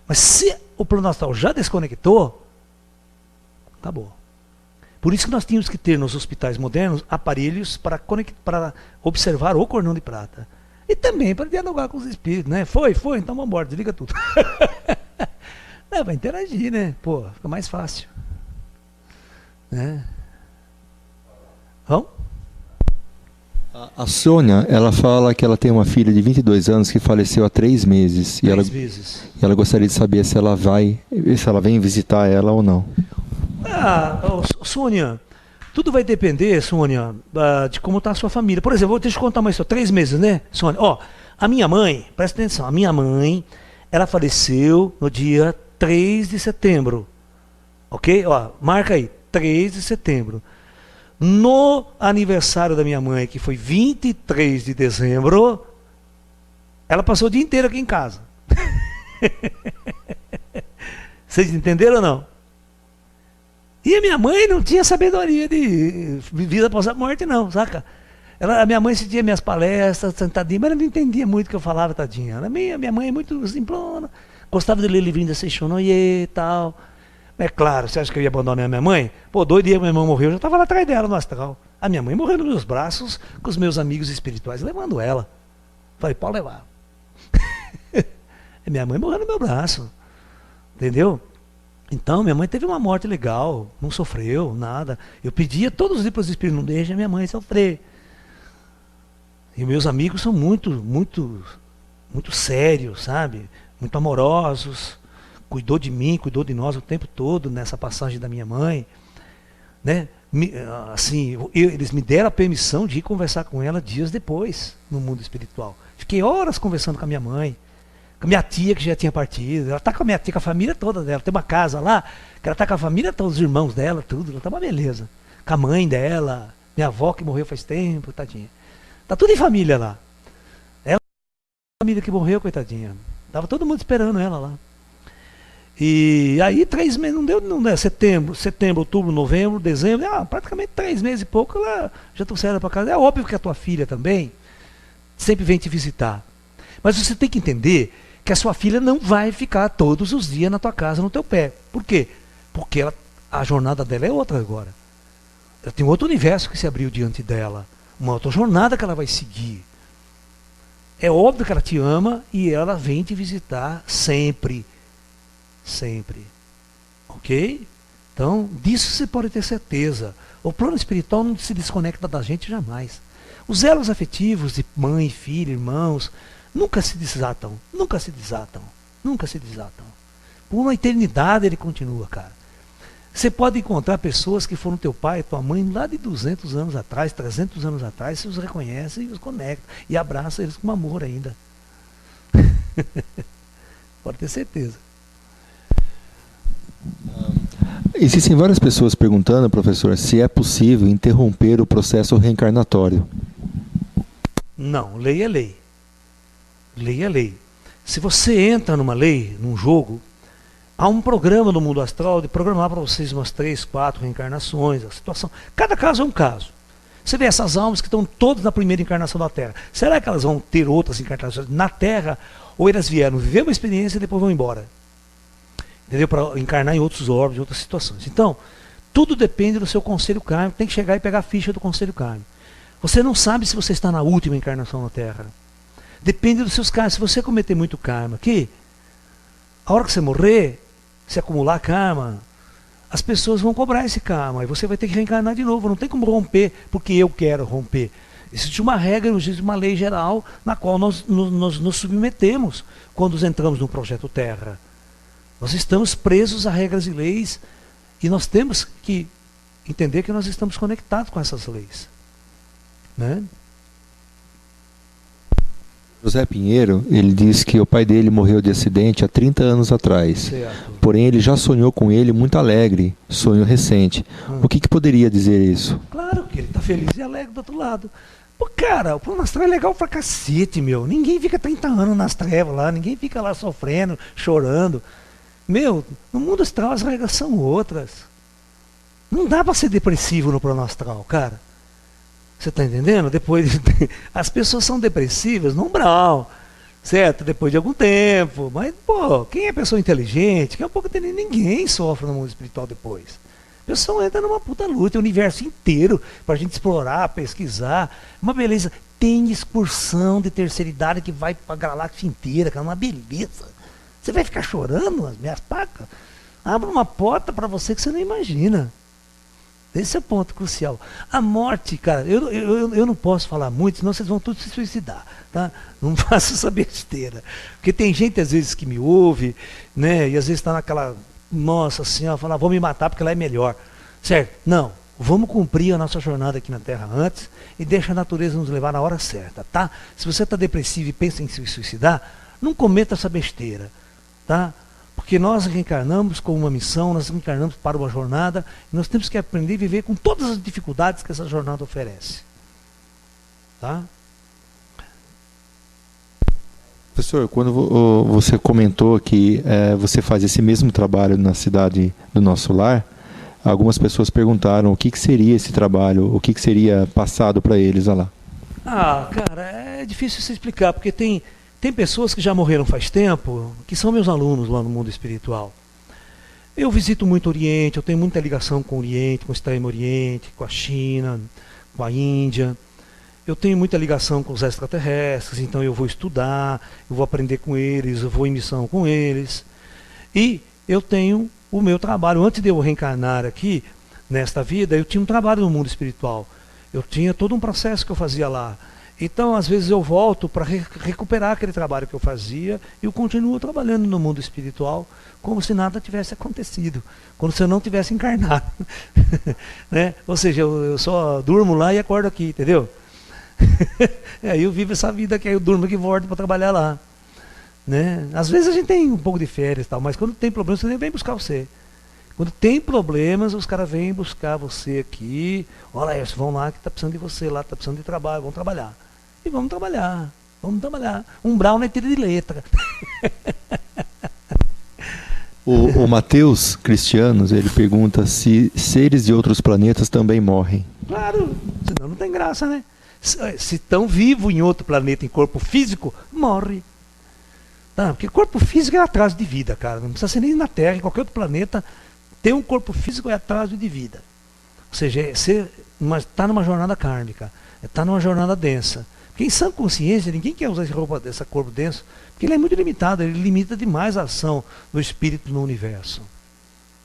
S1: Mas se o plano astral já desconectou, acabou. Por isso que nós tínhamos que ter nos hospitais modernos aparelhos para observar o cordão de prata. E também para dialogar com os espíritos, né? Foi, então vamos embora, desliga tudo. É, vai interagir, né? Pô, fica mais fácil. Né? Vamos?
S2: A Sônia, ela fala que ela tem uma filha de 22 anos que faleceu há 3 meses. E ela gostaria de saber se ela vem visitar ela ou não.
S1: Sônia, tudo vai depender, Sônia, de como está a sua família. Por exemplo, deixa eu contar uma história. 3 meses, né, Sônia? Ó, a minha mãe, presta atenção, a minha mãe, ela faleceu no dia 3 de setembro. Ok? Ó, marca aí, 3 de setembro. No aniversário da minha mãe, que foi 23 de dezembro, ela passou o dia inteiro aqui em casa. Vocês entenderam ou não? E a minha mãe não tinha sabedoria de vida após a morte, não, saca? A minha mãe assistia minhas palestras, sentadinha, mas ela não entendia muito o que eu falava, tadinha. Minha mãe é muito simplona, gostava de ler livrinho da Seixonoye e tal. É claro, você acha que eu ia abandonar a minha mãe? Pô, 2 dias que minha irmã morreu, eu já estava lá atrás dela no astral. A minha mãe morreu nos meus braços, com os meus amigos espirituais, levando ela. Falei, pode levar. Minha mãe morreu no meu braço. Entendeu? Então, minha mãe teve uma morte legal, não sofreu, nada. Eu pedia todos os dias para os espíritos, não deixem a minha mãe sofrer. E meus amigos são muito sérios, sabe? Muito amorosos. Cuidou de mim, cuidou de nós o tempo todo nessa passagem da minha mãe, né? Eles me deram a permissão de ir conversar com ela dias depois no mundo espiritual. Fiquei horas conversando com a minha mãe, com a minha tia que já tinha partido. Ela está com a minha tia, com a família toda dela. Tem uma casa lá que ela está com a família, todos os irmãos dela, tudo. Ela está uma beleza. Com a mãe dela, minha avó que morreu faz tempo, tadinha. Tá tudo em família lá. Ela, a família que morreu, coitadinha. Tava todo mundo esperando ela lá. E aí 3 meses, não deu setembro, outubro, novembro, dezembro, praticamente 3 meses e pouco, ela já trouxeram ela para casa. É óbvio que a tua filha também sempre vem te visitar. Mas você tem que entender que a sua filha não vai ficar todos os dias na tua casa, no teu pé. Por quê? Porque a jornada dela é outra agora. Ela tem outro universo que se abriu diante dela, uma outra jornada que ela vai seguir. É óbvio que ela te ama e ela vem te visitar sempre. Sempre. Ok? Então, disso você pode ter certeza. O plano espiritual não se desconecta da gente jamais. Os elos afetivos de mãe, filho, irmãos, nunca se desatam. Nunca se desatam. Nunca se desatam. Por uma eternidade ele continua, cara. Você pode encontrar pessoas que foram teu pai, tua mãe, lá de 200 anos atrás, 300 anos atrás, você os reconhece e os conecta. E abraça eles com amor ainda. Pode ter certeza.
S2: Existem várias pessoas perguntando, professor, se é possível interromper o processo reencarnatório.
S1: Não, lei é lei. Lei é lei. Se você entra numa lei, num jogo, há um programa no mundo astral de programar para vocês umas 3, 4 reencarnações, a situação. Cada caso é um caso. Você vê essas almas que estão todas na primeira encarnação da Terra. Será que elas vão ter outras encarnações na Terra? Ou elas vieram viver uma experiência e depois vão embora? Entendeu? Para encarnar em outros órbitos, em outras situações. Então, tudo depende do seu conselho kármico. Tem que chegar e pegar a ficha do conselho kármico. Você não sabe se você está na última encarnação na Terra. Depende dos seus karmas. Se você cometer muito karma aqui, a hora que você morrer, se acumular karma, as pessoas vão cobrar esse karma. E você vai ter que reencarnar de novo. Não tem como romper porque eu quero romper. Existe uma regra, existe uma lei geral na qual nós nos submetemos quando entramos no projeto Terra. Nós estamos presos a regras e leis e nós temos que entender que nós estamos conectados com essas leis. Né?
S2: José Pinheiro, ele disse que o pai dele morreu de acidente há 30 anos atrás.
S1: Certo.
S2: Porém, ele já sonhou com ele muito alegre, sonho recente. O que poderia dizer isso?
S1: Claro que ele tá feliz e alegre do outro lado. Pô, cara, o plano astral é legal pra cacete, meu. Ninguém fica 30 anos nas trevas lá, ninguém fica lá sofrendo, chorando. Meu, no mundo astral as regras são outras. Não dá pra ser depressivo no plano astral, cara. Você tá entendendo? Depois as pessoas são depressivas no umbral, certo? Depois de algum tempo. Mas, pô, quem é pessoa inteligente, que é um pouco entendendo, ninguém sofre no mundo espiritual depois. A pessoa entra numa puta luta, tem o universo inteiro pra gente explorar, pesquisar. Uma beleza. Tem excursão de terceira idade que vai pra galáxia inteira, cara, uma beleza. Você vai ficar chorando as minhas pacas? Abre uma porta pra você que você não imagina. Esse é o ponto crucial. A morte, cara, eu não posso falar muito, senão vocês vão todos se suicidar, tá? Não faço essa besteira. Porque tem gente, às vezes, que me ouve, né? E às vezes está naquela, nossa senhora, fala, vou me matar porque lá é melhor. Certo? Não. Vamos cumprir a nossa jornada aqui na Terra antes e deixa a natureza nos levar na hora certa, tá? Se você está depressivo e pensa em se suicidar, não cometa essa besteira, tá? Porque nós reencarnamos com uma missão, nós reencarnamos para uma jornada, e nós temos que aprender a viver com todas as dificuldades que essa jornada oferece. Tá?
S2: Professor, quando você comentou que você faz esse mesmo trabalho na cidade do nosso lar, algumas pessoas perguntaram o que seria esse trabalho, o que seria passado para eles lá.
S1: Ah, cara, é difícil se explicar, porque tem pessoas que já morreram faz tempo, que são meus alunos lá no mundo espiritual. Eu visito muito o Oriente, eu tenho muita ligação com o Oriente, com o Extremo Oriente, com a China, com a Índia. Eu tenho muita ligação com os extraterrestres, então eu vou estudar, eu vou aprender com eles, eu vou em missão com eles. E eu tenho o meu trabalho. Antes de eu reencarnar aqui, nesta vida, eu tinha um trabalho no mundo espiritual. Eu tinha todo um processo que eu fazia lá. Então, às vezes eu volto para recuperar aquele trabalho que eu fazia e eu continuo trabalhando no mundo espiritual como se nada tivesse acontecido, como se eu não tivesse encarnado. Né? Ou seja, eu só durmo lá e acordo aqui, entendeu? Aí eu vivo essa vida que aí eu durmo aqui e volto para trabalhar lá. Né? Às vezes a gente tem um pouco de férias e tal, mas quando tem problemas, você vem buscar você. Quando tem problemas, os caras vêm buscar você aqui. Olha, eles vão lá que está precisando de você, lá está precisando de trabalho, vão trabalhar. E vamos trabalhar, vamos trabalhar. Umbral não é tiro de letra.
S2: O Matheus Cristianos, ele pergunta se seres de outros planetas também morrem.
S1: Claro, senão não tem graça, né? Se estão vivos em outro planeta, em corpo físico, morre. Tá, porque corpo físico é atraso de vida, cara. Não precisa ser nem na Terra, em qualquer outro planeta. Ter um corpo físico é atraso de vida. Ou seja, está numa jornada kármica, está numa jornada densa. Porque em sã consciência, ninguém quer usar esse corpo denso, porque ele é muito limitado, ele limita demais a ação do espírito no universo.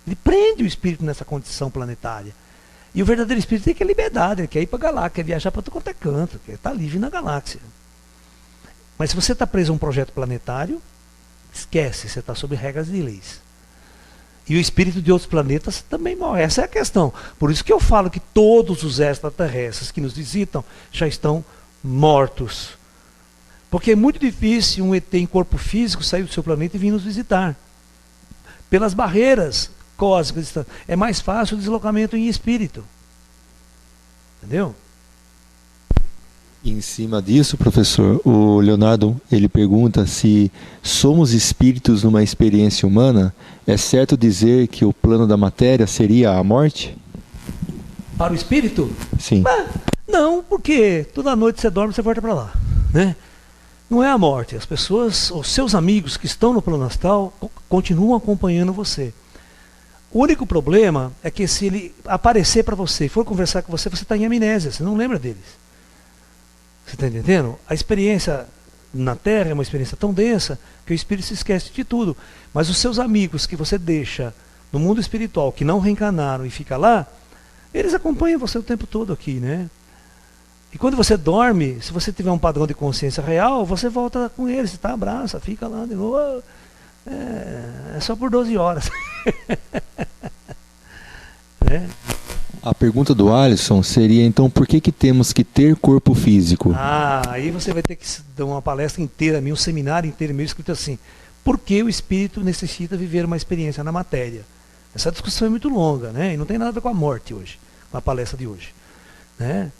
S1: Ele prende o espírito nessa condição planetária. E o verdadeiro espírito tem que a liberdade, ele quer ir para a galáxia, quer viajar para todo quanto é canto, quer estar livre na galáxia. Mas se você está preso a um projeto planetário, esquece, você está sob regras de leis. E o espírito de outros planetas também morre. Essa é a questão. Por isso que eu falo que todos os extraterrestres que nos visitam já estão mortos. Porque é muito difícil um ET em corpo físico sair do seu planeta e vir nos visitar. Pelas barreiras cósmicas. É mais fácil o deslocamento em espírito. Entendeu?
S2: Em cima disso, professor, o Leonardo, ele pergunta se somos espíritos numa experiência humana. É certo dizer que o plano da matéria seria a morte?
S1: Para o espírito?
S2: Sim.
S1: Mas, não, porque toda noite você dorme e você volta para lá. Né? Não é a morte. As pessoas, os seus amigos que estão no plano astral, continuam acompanhando você. O único problema é que se ele aparecer para você e for conversar com você, você está em amnésia, você não lembra deles. Você está entendendo? A experiência na Terra é uma experiência tão densa que o espírito se esquece de tudo. Mas os seus amigos que você deixa no mundo espiritual, que não reencarnaram e fica lá, eles acompanham você o tempo todo aqui, né? E quando você dorme, se você tiver um padrão de consciência real, você volta com eles, você tá, abraça, fica lá de novo. É só por 12 horas. Né?
S2: A pergunta do Alisson seria, então, por que temos que ter corpo físico?
S1: Aí você vai ter que dar uma palestra inteira, um seminário inteiro meio escrito assim. Por que o espírito necessita viver uma experiência na matéria? Essa discussão é muito longa, né? E não tem nada a ver com a morte hoje, com a palestra de hoje, né?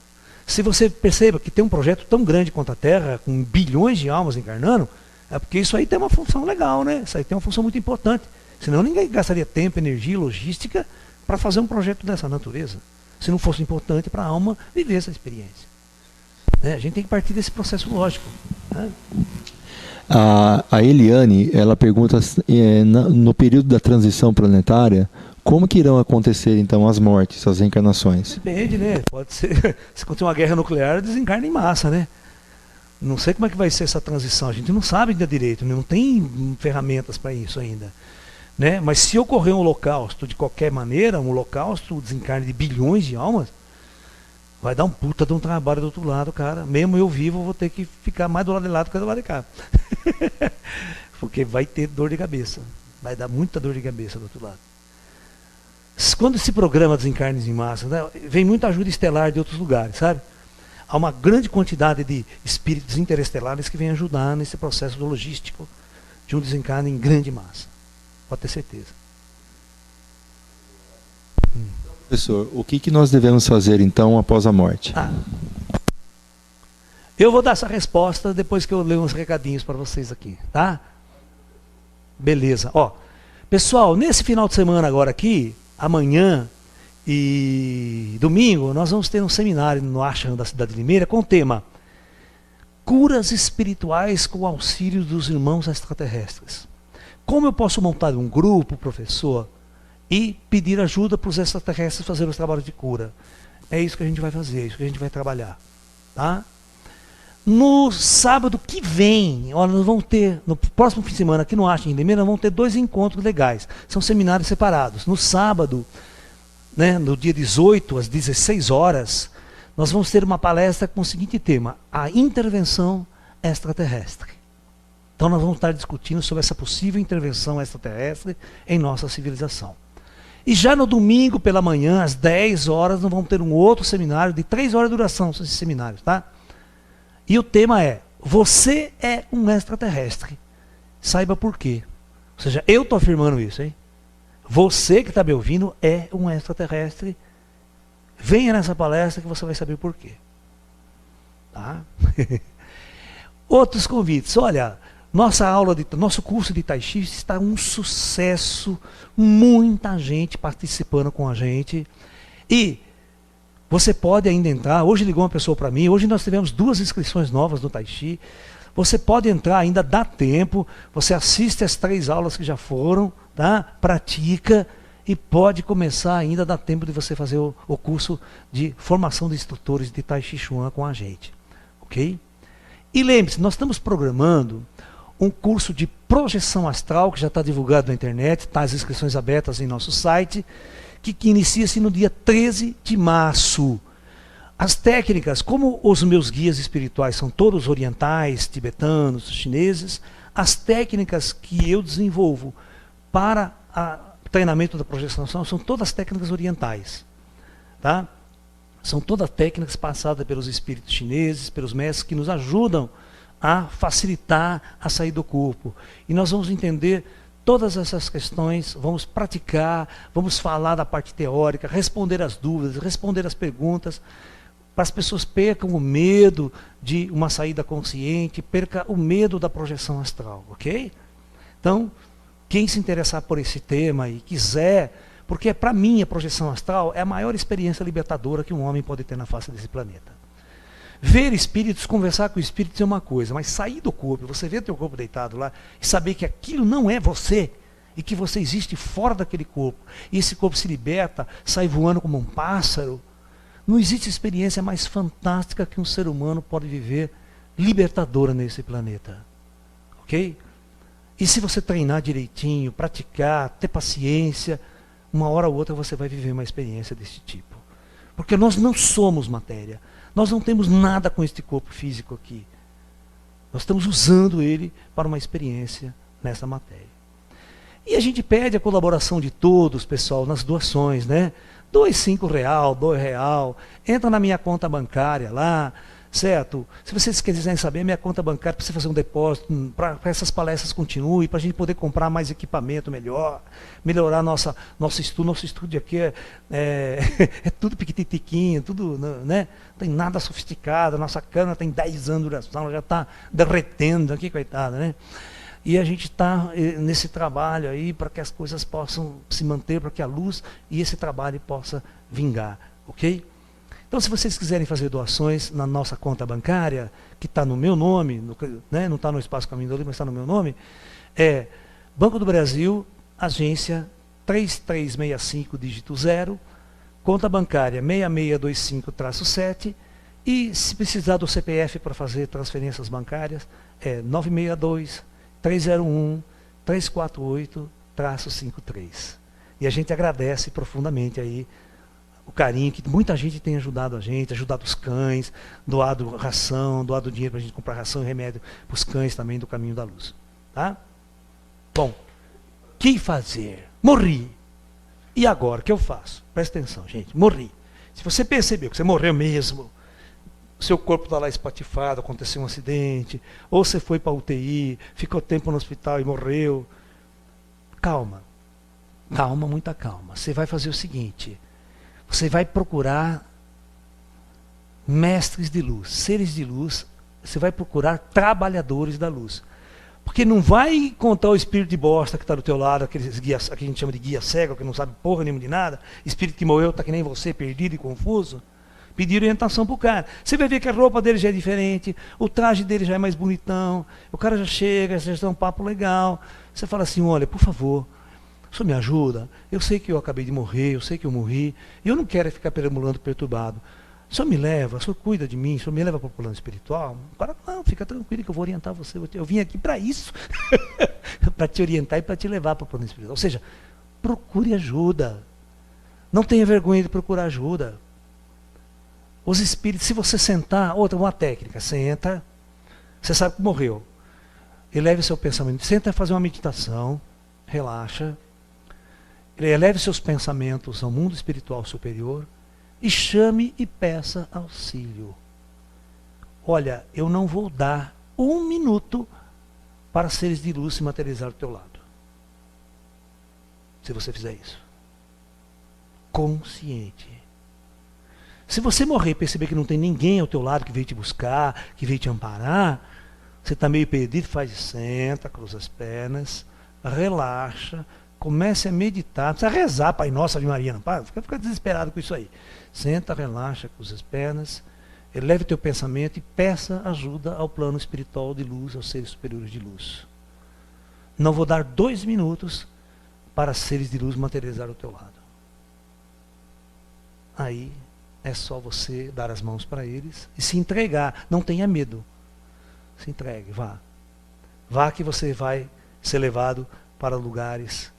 S1: Se você perceba que tem um projeto tão grande quanto a Terra, com bilhões de almas encarnando, é porque isso aí tem uma função legal, né? Isso aí tem uma função muito importante. Senão ninguém gastaria tempo, energia e logística para fazer um projeto dessa natureza. Se não fosse importante para a alma viver essa experiência. Né? A gente tem que partir desse processo lógico. Né?
S2: A Eliane, ela pergunta, no período da transição planetária, como que irão acontecer, então, as mortes, as reencarnações?
S1: Depende, né? Pode ser, se acontecer uma guerra nuclear, desencarna em massa, né? Não sei como é que vai ser essa transição, a gente não sabe ainda direito, não tem ferramentas para isso ainda. Né? Mas se ocorrer um holocausto, de qualquer maneira, um holocausto, o desencarne de bilhões de almas, vai dar um puta de um trabalho do outro lado, cara. Mesmo eu vivo, eu vou ter que ficar mais do lado de lá do que do lado de cá. Porque vai ter dor de cabeça. Vai dar muita dor de cabeça do outro lado. Quando se programa desencarnes em massa, né, vem muita ajuda estelar de outros lugares, sabe? Há uma grande quantidade de espíritos interestelares que vêm ajudar nesse processo logístico de um desencarne em grande massa. Pode ter certeza.
S2: Professor, o que nós devemos fazer então após a morte?
S1: Eu vou dar essa resposta depois que eu ler uns recadinhos para vocês aqui, tá? Beleza. Ó, pessoal, nesse final de semana agora aqui, amanhã e domingo, nós vamos ter um seminário no Ashram da cidade de Limeira com o tema Curas Espirituais com o Auxílio dos Irmãos Extraterrestres. Como eu posso montar um grupo, professor, e pedir ajuda para os extraterrestres fazerem os trabalhos de cura? É isso que a gente vai fazer, é isso que a gente vai trabalhar. Tá? No sábado que vem, olha, nós vamos ter, no próximo fim de semana, aqui no Ashram em Limeira, nós vamos ter 2 encontros legais. São seminários separados. No sábado, né, no dia 18, às 16 horas, nós vamos ter uma palestra com o seguinte tema: a intervenção extraterrestre. Então nós vamos estar discutindo sobre essa possível intervenção extraterrestre em nossa civilização. E já no domingo pela manhã, às 10 horas, nós vamos ter um outro seminário de 3 horas de duração, esses seminários, tá? E o tema é: você é um extraterrestre. Saiba por quê. Ou seja, eu estou afirmando isso, hein? Você que está me ouvindo é um extraterrestre. Venha nessa palestra que você vai saber por quê. Tá? Outros convites. Olha, nosso curso de Tai Chi está um sucesso. Muita gente participando com a gente. E você pode ainda entrar. Hoje ligou uma pessoa para mim. Hoje nós tivemos 2 inscrições novas no Tai Chi. Você pode entrar, ainda dá tempo. Você assiste as 3 aulas que já foram, tá? Pratica e pode começar ainda, dá tempo de você fazer o curso de formação de instrutores de Tai Chi Chuan com a gente. Ok? E lembre-se, nós estamos programando um curso de projeção astral que já está divulgado na internet, está as inscrições abertas em nosso site, que inicia-se no dia 13 de março. As técnicas, como os meus guias espirituais são todos orientais, tibetanos, chineses, as técnicas que eu desenvolvo para o treinamento da projeção astral são todas técnicas orientais. Tá? São todas técnicas passadas pelos espíritos chineses, pelos mestres que nos ajudam a facilitar a sair do corpo. E nós vamos entender todas essas questões, vamos praticar, vamos falar da parte teórica, responder as dúvidas, responder as perguntas, para as pessoas percam o medo de uma saída consciente, perca o medo da projeção astral, ok? Então, quem se interessar por esse tema e quiser, porque para mim a projeção astral é a maior experiência libertadora que um homem pode ter na face desse planeta. Ver espíritos, conversar com espíritos é uma coisa, mas sair do corpo, você ver teu corpo deitado lá e saber que aquilo não é você e que você existe fora daquele corpo, e esse corpo se liberta, sai voando como um pássaro, não existe experiência mais fantástica que um ser humano pode viver libertadora nesse planeta. Ok? E se você treinar direitinho, praticar, ter paciência, uma hora ou outra você vai viver uma experiência desse tipo. Porque nós não somos matéria. Nós não temos nada com este corpo físico aqui. Nós estamos usando ele para uma experiência nessa matéria. E a gente pede a colaboração de todos, pessoal, nas doações, né? doe R$5, R$2, entra na minha conta bancária lá, certo? Se vocês quiserem saber, minha conta bancária, para você fazer um depósito, para essas palestras continuem, para a gente poder comprar mais equipamento melhor, melhorar nosso estudo. Nosso estúdio aqui é tudo piquititiquinho, tudo, né? Não tem nada sofisticado, a nossa câmera tem 10 anos de duração, ela já está derretendo aqui, coitada, né? E a gente está nesse trabalho aí para que as coisas possam se manter, para que a luz e esse trabalho possa vingar, ok? Então, se vocês quiserem fazer doações na nossa conta bancária, que está no meu nome, né, não está no Espaço Caminho da Luz, mas está no meu nome, é Banco do Brasil, agência 3365, dígito 0, conta bancária 6625-7, e se precisar do CPF para fazer transferências bancárias, é 962-301-348-53. E a gente agradece profundamente aí o carinho que muita gente tem ajudado a gente, ajudado os cães, doado ração, doado dinheiro para a gente comprar ração e remédio para os cães também do Caminho da Luz. Tá? Bom, o que fazer? Morri. E agora, o que eu faço? Presta atenção, gente. Morri. Se você percebeu que você morreu mesmo, seu corpo está lá espatifado, aconteceu um acidente, ou você foi para a UTI, ficou tempo no hospital e morreu, calma. Calma, muita calma. Você vai fazer o seguinte: você vai procurar mestres de luz, seres de luz, você vai procurar trabalhadores da luz. Porque não vai contar o espírito de bosta que está do teu lado, aqueles guias, que a gente chama de guia cego, que não sabe porra nenhuma de nada, espírito que morreu, está que nem você, perdido e confuso. Pedir orientação para o cara. Você vai ver que a roupa dele já é diferente, o traje dele já é mais bonitão, o cara já chega, já dá um papo legal. Você fala assim: olha, por favor, o senhor me ajuda? Eu sei que eu acabei de morrer, eu sei que eu morri, e eu não quero ficar perambulando perturbado. O senhor me leva, o senhor cuida de mim, o senhor me leva para o plano espiritual? O cara, não, fica tranquilo que eu vou orientar você. Eu vim aqui para isso, para te orientar e para te levar para o plano espiritual. Ou seja, procure ajuda. Não tenha vergonha de procurar ajuda. Os espíritos, se você sentar, outra, uma técnica, senta, você sabe que morreu. Eleve seu pensamento, senta a fazer uma meditação, relaxa, eleve seus pensamentos ao mundo espiritual superior e chame e peça auxílio. Olha, eu não vou dar 1 minuto para seres de luz se materializar do teu lado. Se você fizer isso. Consciente. Se você morrer e perceber que não tem ninguém ao teu lado que veio te buscar, que veio te amparar, você está meio perdido, senta, cruza as pernas, relaxa, comece a meditar, não precisa rezar, Pai Nosso, Ave Maria, não, fica desesperado com isso aí. Senta, relaxa, cruza as pernas, eleve o teu pensamento e peça ajuda ao plano espiritual de luz, aos seres superiores de luz. Não vou dar 2 minutos para seres de luz materializar ao teu lado. Aí é só você dar as mãos para eles e se entregar. Não tenha medo. Se entregue, vá. Vá que você vai ser levado para lugares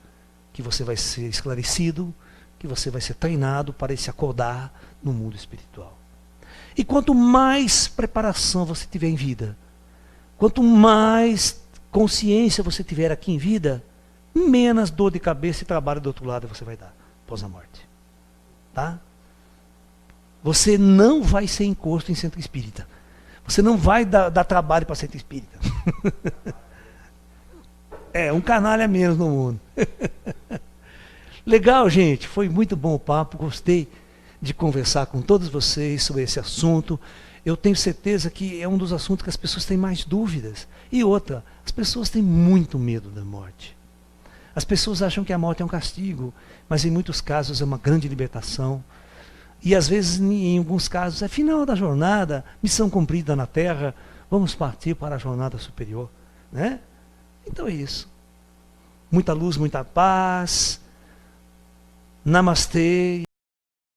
S1: que você vai ser esclarecido, que você vai ser treinado para se acordar no mundo espiritual. E quanto mais preparação você tiver em vida, quanto mais consciência você tiver aqui em vida, menos dor de cabeça e trabalho do outro lado você vai dar após a morte. Tá? Você não vai ser encosto em centro espírita. Você não vai dar trabalho para centro espírita. É, um canalha menos no mundo. Legal, gente. Foi muito bom o papo. Gostei de conversar com todos vocês sobre esse assunto. Eu tenho certeza que é um dos assuntos que as pessoas têm mais dúvidas. E outra, as pessoas têm muito medo da morte. As pessoas acham que a morte é um castigo, mas em muitos casos é uma grande libertação. E às vezes, em alguns casos, é final da jornada, missão cumprida na Terra, vamos partir para a jornada superior. Né? Então é isso. Muita luz, muita paz. Namastê.